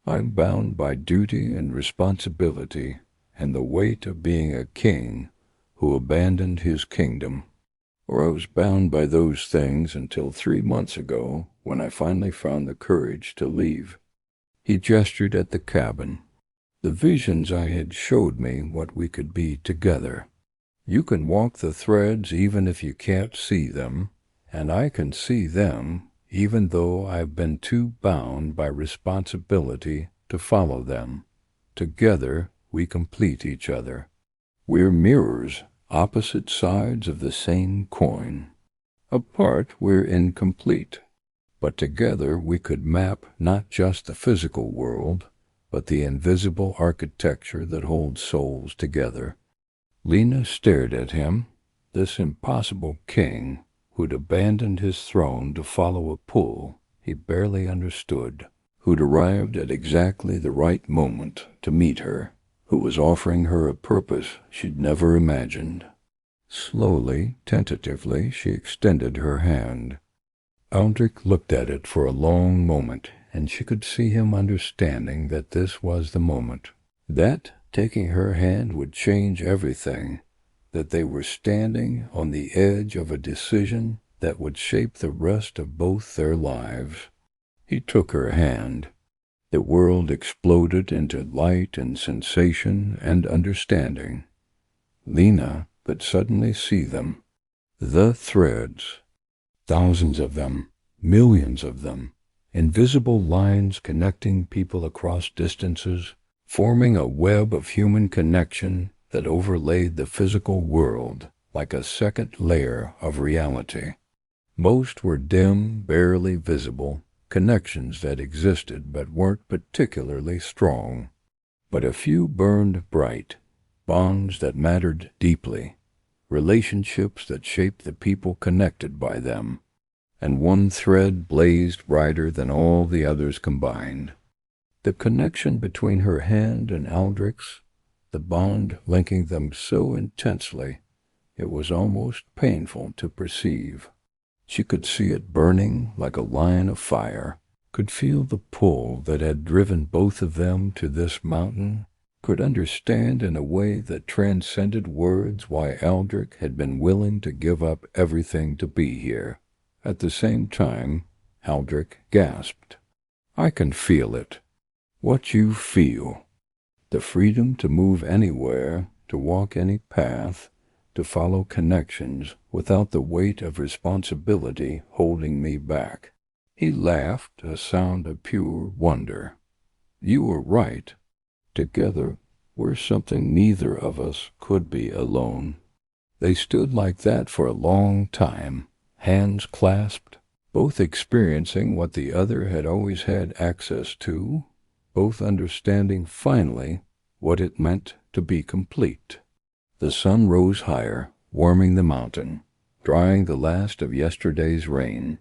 Speaker 1: I'm bound by duty and responsibility and the weight of being a king who abandoned his kingdom. Or I was bound by those things until 3 months ago when I finally found the courage to leave. He gestured at the cabin. The visions I had showed me what we could be together. You can walk the threads even if you can't see them, and I can see them even though I've been too bound by responsibility to follow them. Together, we complete each other. We're mirrors, opposite sides of the same coin. Apart, we're incomplete. But together we could map not just the physical world, but the invisible architecture that holds souls together. Lena stared at him, this impossible king who'd abandoned his throne to follow a pull he barely understood, who'd arrived at exactly the right moment to meet her, who was offering her a purpose she'd never imagined. Slowly, tentatively, she extended her hand. Aldrich looked at it for a long moment, and she could see him understanding that this was the moment, that taking her hand would change everything, that they were standing on the edge of a decision that would shape the rest of both their lives. He took her hand. The world exploded into light and sensation and understanding. Lena could suddenly see them. The threads. Thousands of them, millions of them, invisible lines connecting people across distances, forming a web of human connection that overlaid the physical world like a second layer of reality. Most were dim, barely visible, connections that existed but weren't particularly strong. But a few burned bright, bonds that mattered deeply, relationships that shaped the people connected by them, and one thread blazed brighter than all the others combined. The connection between her hand and Aldrich's, the bond linking them so intensely, it was almost painful to perceive. She could see it burning like a line of fire, could feel the pull that had driven both of them to this mountain, could understand in a way that transcended words why Aldrich had been willing to give up everything to be here. At the same time, Aldrich gasped. "I can feel it. What you feel. The freedom to move anywhere, to walk any path, to follow connections without the weight of responsibility holding me back." He laughed, a sound of pure wonder. "You were right. Together, we're something neither of us could be alone." They stood like that for a long time, hands clasped, both experiencing what the other had always had access to, both understanding finally what it meant to be complete. The sun rose higher, warming the mountain, drying the last of yesterday's rain.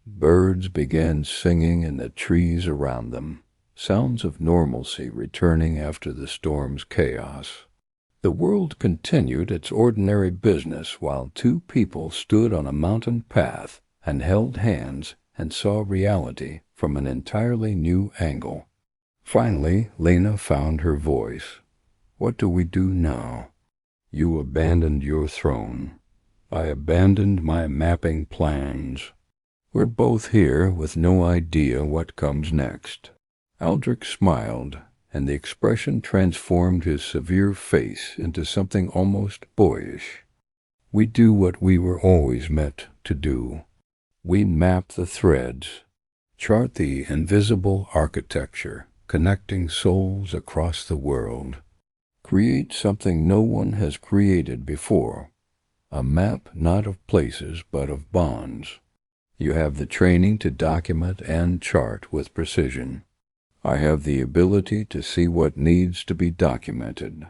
Speaker 1: Birds began singing in the trees around them, sounds of normalcy returning after the storm's chaos. The world continued its ordinary business while two people stood on a mountain path and held hands and saw reality from an entirely new angle. Finally, Lena found her voice. "What do we do now? You abandoned your throne. I abandoned my mapping plans. We're both here with no idea what comes next." Aldrich smiled, and the expression transformed his severe face into something almost boyish. "We do what we were always meant to do. We map the threads, chart the invisible architecture, connecting souls across the world. Create something no one has created before, a map not of places but of bonds. You have the training to document and chart with precision. I have the ability to see what needs to be documented.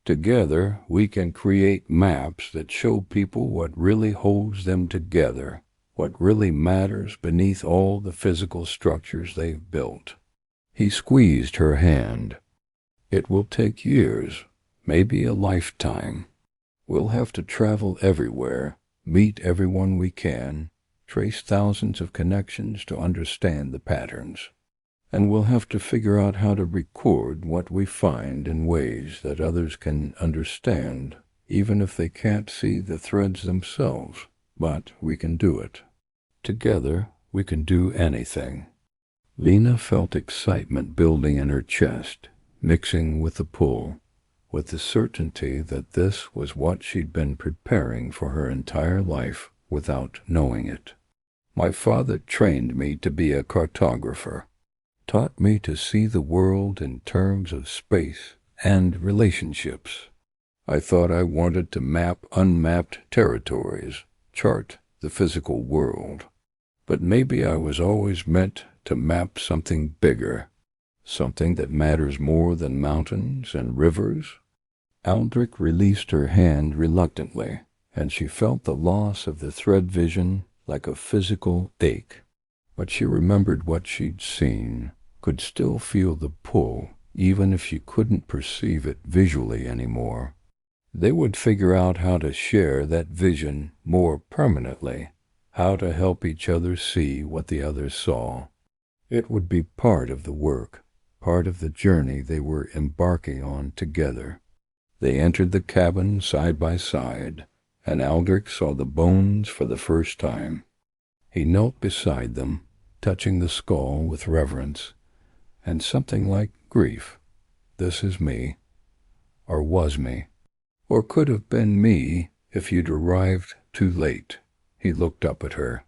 Speaker 1: Together, we can create maps that show people what really holds them together, what really matters beneath all the physical structures they've built." He squeezed her hand. "It will take years, maybe a lifetime. We'll have to travel everywhere, meet everyone we can, trace thousands of connections to understand the patterns. And we'll have to figure out how to record what we find in ways that others can understand, even if they can't see the threads themselves. But we can do it. Together, we can do anything." Lena felt excitement building in her chest, mixing with the pull, with the certainty that this was what she'd been preparing for her entire life without knowing it. "My father trained me to be a cartographer. taught me to see the world in terms of space and relationships. I thought I wanted to map unmapped territories, chart the physical world. But maybe I was always meant to map something bigger, something that matters more than mountains and rivers. Aldrich released her hand reluctantly, and she felt the loss of the thread vision like a physical ache. But she remembered what she'd seen, could still feel the pull, even if she couldn't perceive it visually anymore. They would figure out how to share that vision more permanently, how to help each other see what the other saw. It would be part of the work, part of the journey they were embarking on together. They entered the cabin side by side, and Aldrich saw the bones for the first time. He knelt beside them, touching the skull with reverence, and something like grief. This is me, or was me, or could have been me if you'd arrived too late. He looked up at her.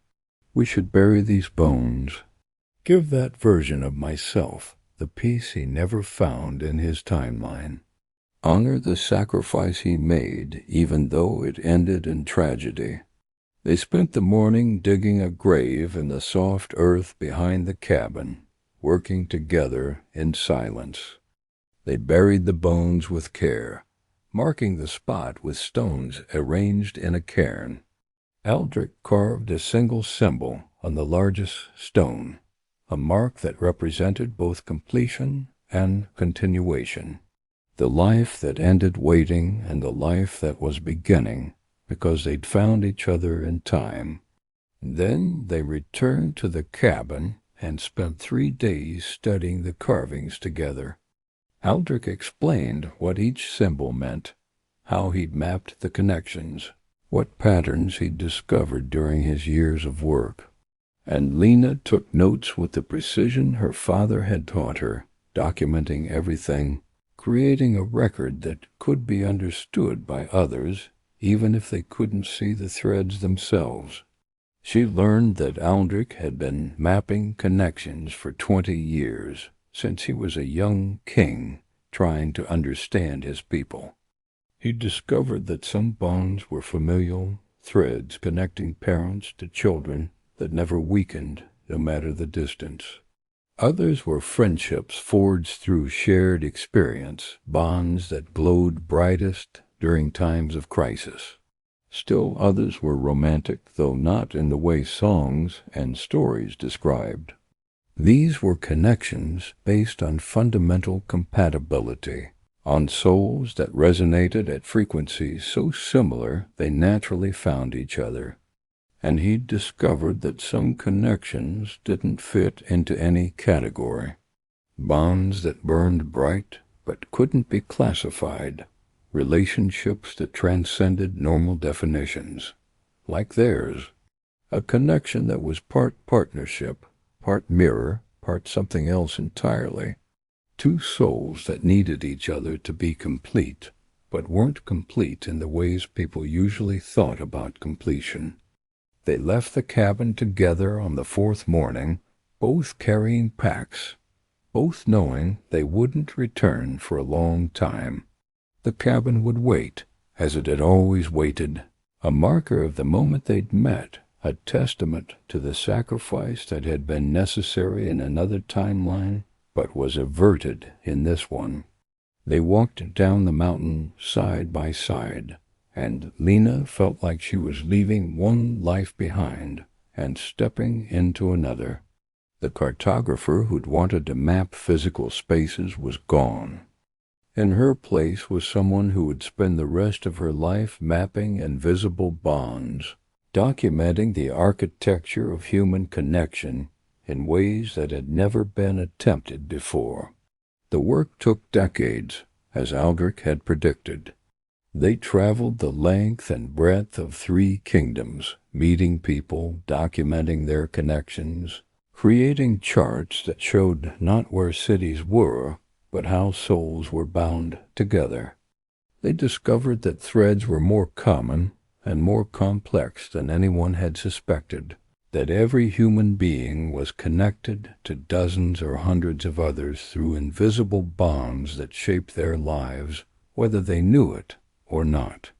Speaker 1: We should bury these bones. Give that version of myself the peace he never found in his timeline. Honor the sacrifice he made, even though it ended in tragedy. They spent the morning digging a grave in the soft earth behind the cabin, working together in silence. They buried the bones with care, marking the spot with stones arranged in a cairn. Aldrich carved a single symbol on the largest stone, a mark that represented both completion and continuation. The life that ended waiting and the life that was beginning, because they'd found each other in time. Then they returned to the cabin and spent 3 days studying the carvings together. Aldrich explained what each symbol meant, how he'd mapped the connections, what patterns he'd discovered during his years of work. And Lena took notes with the precision her father had taught her, documenting everything, creating a record that could be understood by others, even if they couldn't see the threads themselves. She learned that Aldrich had been mapping connections for 20 years, since he was a young king trying to understand his people. He discovered that some bonds were familial threads connecting parents to children that never weakened, no matter the distance. Others were friendships forged through shared experience, bonds that glowed brightest during times of crisis. Still others were romantic, though not in the way songs and stories described. These were connections based on fundamental compatibility, on souls that resonated at frequencies so similar they naturally found each other. And he'd discovered that some connections didn't fit into any category. Bonds that burned bright but couldn't be classified. Relationships that transcended normal definitions, like theirs. A connection that was part partnership, part mirror, part something else entirely. Two souls that needed each other to be complete, but weren't complete in the ways people usually thought about completion. They left the cabin together on the 4th morning, both carrying packs, both knowing they wouldn't return for a long time. The cabin would wait, as it had always waited, a marker of the moment they'd met, a testament to the sacrifice that had been necessary in another timeline, but was averted in this one. They walked down the mountain side by side, and Lena felt like she was leaving one life behind and stepping into another. The cartographer who'd wanted to map physical spaces was gone. In her place was someone who would spend the rest of her life mapping invisible bonds, documenting the architecture of human connection in ways that had never been attempted before. The work took decades, as Aldrich had predicted. They traveled the length and breadth of 3 kingdoms, meeting people, documenting their connections, creating charts that showed not where cities were, but how souls were bound together. They discovered that threads were more common and more complex than anyone had suspected. that every human being was connected to dozens or hundreds of others through invisible bonds that shaped their lives, whether they knew it or not.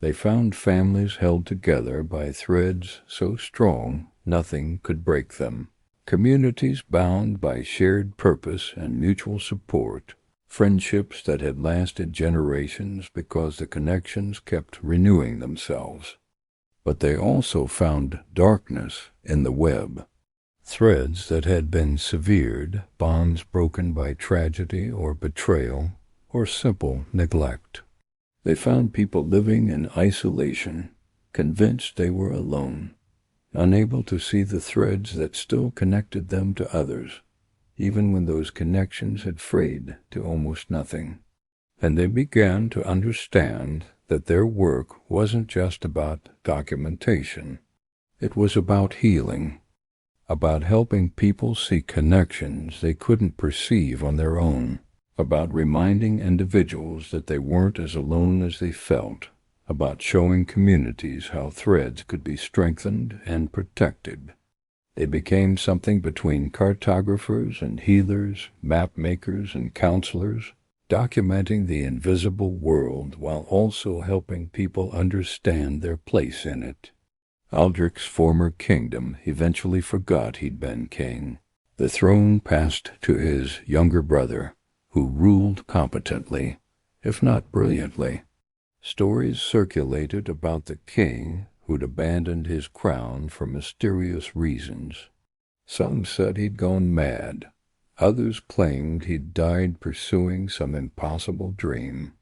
Speaker 1: They found families held together by threads so strong nothing could break them, communities bound by shared purpose and mutual support, friendships that had lasted generations because the connections kept renewing themselves. But they also found darkness in the web, threads that had been severed, bonds broken by tragedy or betrayal or simple neglect. They found people living in isolation, convinced they were alone, unable to see the threads that still connected them to others, even when those connections had frayed to almost nothing. And they began to understand that their work wasn't just about documentation. It was about healing, about helping people see connections they couldn't perceive on their own, about reminding individuals that they weren't as alone as they felt, about showing communities how threads could be strengthened and protected. They became something between cartographers and healers, map makers and counselors, documenting the invisible world while also helping people understand their place in it. Aldrich's former kingdom eventually forgot he'd been king. The throne passed to his younger brother, who ruled competently, if not brilliantly. Stories circulated about the king who'd abandoned his crown for mysterious reasons. Some said he'd gone mad. Others claimed he'd died pursuing some impossible dream.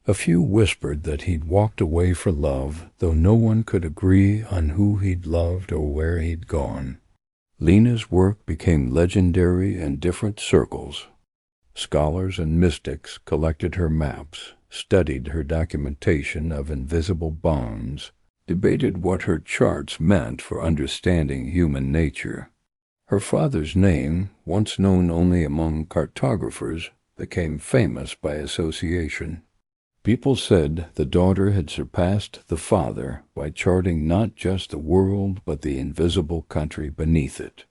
Speaker 1: A few whispered that he'd walked away for love, though no one could agree on who he'd loved or where he'd gone. Lena's work became legendary in different circles. Scholars and mystics collected her maps, studied her documentation of invisible bonds, debated what her charts meant for understanding human nature. Her father's name, once known only among cartographers, became famous by association. People said the daughter had surpassed the father by charting not just the world but the invisible country beneath it.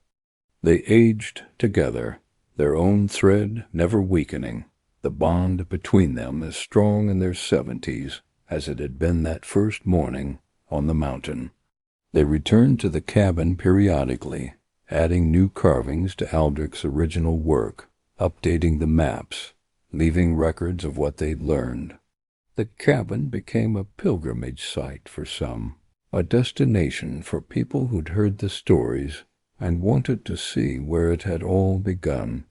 Speaker 1: They aged together, their own thread never weakening, the bond between them as strong in their 70s as it had been that first morning on the mountain. They returned to the cabin periodically, adding new carvings to Aldrich's original work, updating the maps, leaving records of what they'd learned. The cabin became a pilgrimage site for some, a destination for people who'd heard the stories and wanted to see where it had all begun.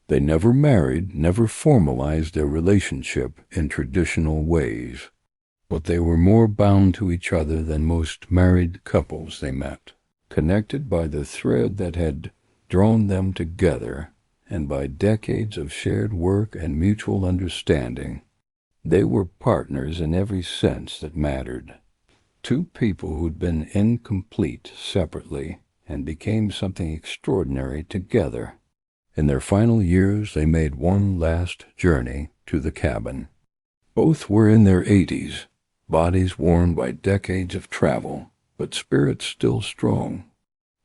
Speaker 1: They never married, never formalized their relationship in traditional ways, but they were more bound to each other than most married couples they met, connected by the thread that had drawn them together and by decades of shared work and mutual understanding. They were partners in every sense that mattered. Two people who'd been incomplete separately and became something extraordinary together. In their final years, they made one last journey to the cabin. Both were in their 80s, bodies worn by decades of travel, but spirits still strong.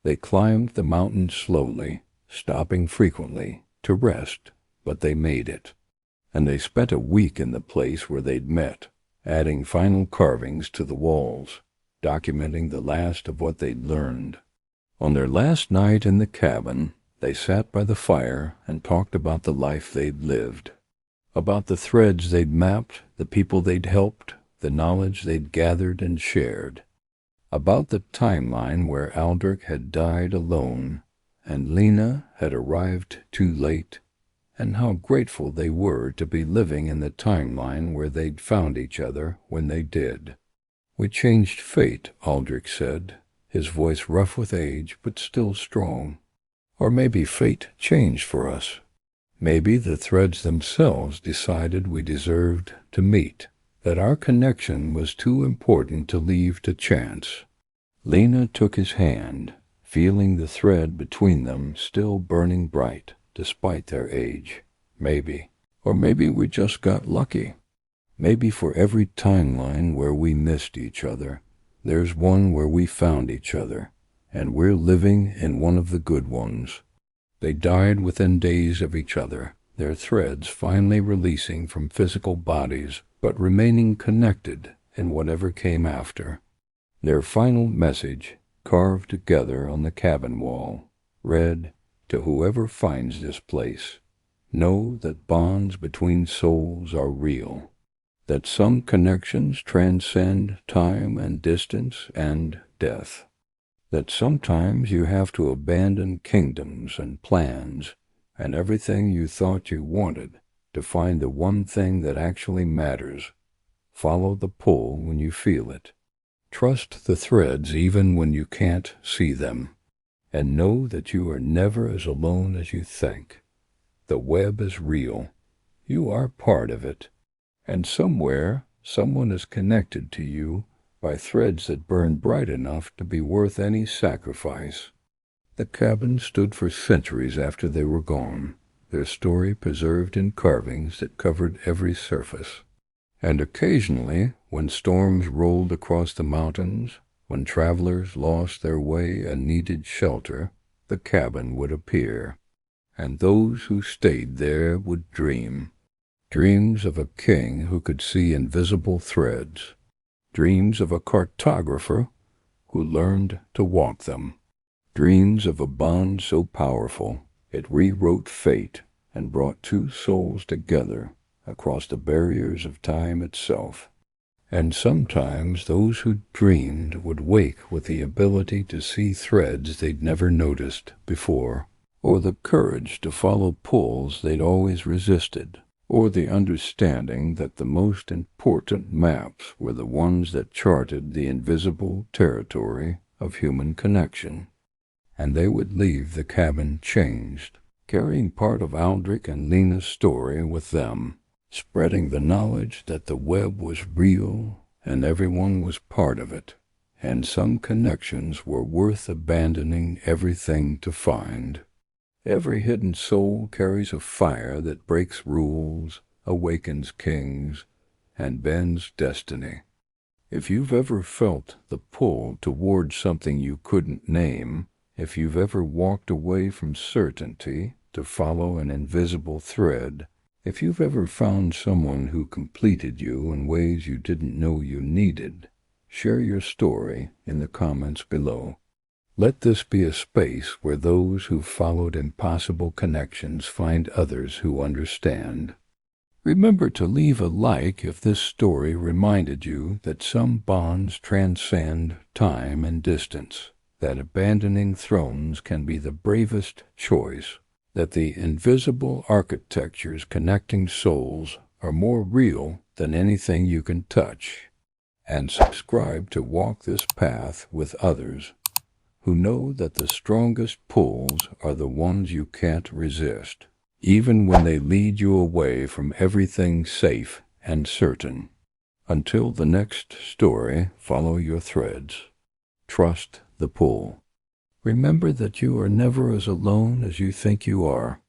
Speaker 1: They climbed the mountain slowly, stopping frequently to rest, but they made it. And they spent a week in the place where they'd met, adding final carvings to the walls, documenting the last of what they'd learned. On their last night in the cabin, they sat by the fire and talked about the life they'd lived, about the threads they'd mapped, the people they'd helped, the knowledge they'd gathered and shared, about the timeline where Aldrich had died alone and Lena had arrived too late, and how grateful they were to be living in the timeline where they'd found each other when they did. "We changed fate," Aldrich said, his voice rough with age but still strong. "Or maybe fate changed for us. Maybe the threads themselves decided we deserved to meet, that our connection was too important to leave to chance." Lena took his hand, feeling the thread between them still burning bright, despite their age. "Maybe. Or maybe we just got lucky. Maybe for every timeline where we missed each other, there's one where we found each other, and we're living in one of the good ones. They died within days of each other, their threads finally releasing from physical bodies, but remaining connected in whatever came after. Their final message, carved together on the cabin wall, read, "To whoever finds this place, know that bonds between souls are real, that some connections transcend time and distance and death, that sometimes you have to abandon kingdoms and plans and everything you thought you wanted to find the one thing that actually matters. Follow the pull when you feel it. Trust the threads even when you can't see them, and know that you are never as alone as you think. The web is real. You are part of it, and somewhere someone is connected to you by threads that burn bright enough to be worth any sacrifice." The cabin stood for centuries after they were gone, their story preserved in carvings that covered every surface. And occasionally, when storms rolled across the mountains, when travelers lost their way and needed shelter, the cabin would appear, and those who stayed there would dream. Dreams of a king who could see invisible threads. Dreams of a cartographer who learned to walk them. Dreams of a bond so powerful it rewrote fate and brought two souls together across the barriers of time itself. And sometimes those who dreamed would wake with the ability to see threads they'd never noticed before, or the courage to follow pulls they'd always resisted, or the understanding that the most important maps were the ones that charted the invisible territory of human connection. And they would leave the cabin changed, carrying part of Aldrich and Lena's story with them, spreading the knowledge that the web was real and everyone was part of it, and some connections were worth abandoning everything to find. Every hidden soul carries a fire that breaks rules, awakens kings, and bends destiny. If you've ever felt the pull toward something you couldn't name, if you've ever walked away from certainty to follow an invisible thread, if you've ever found someone who completed you in ways you didn't know you needed, share your story in the comments below. Let this be a space where those who followed impossible connections find others who understand. Remember to leave a like if this story reminded you that some bonds transcend time and distance, that abandoning thrones can be the bravest choice, that the invisible architectures connecting souls are more real than anything you can touch. And subscribe to walk this path with others who know that the strongest pulls are the ones you can't resist, even when they lead you away from everything safe and certain. Until the next story, follow your threads. Trust the pull. Remember that you are never as alone as you think you are.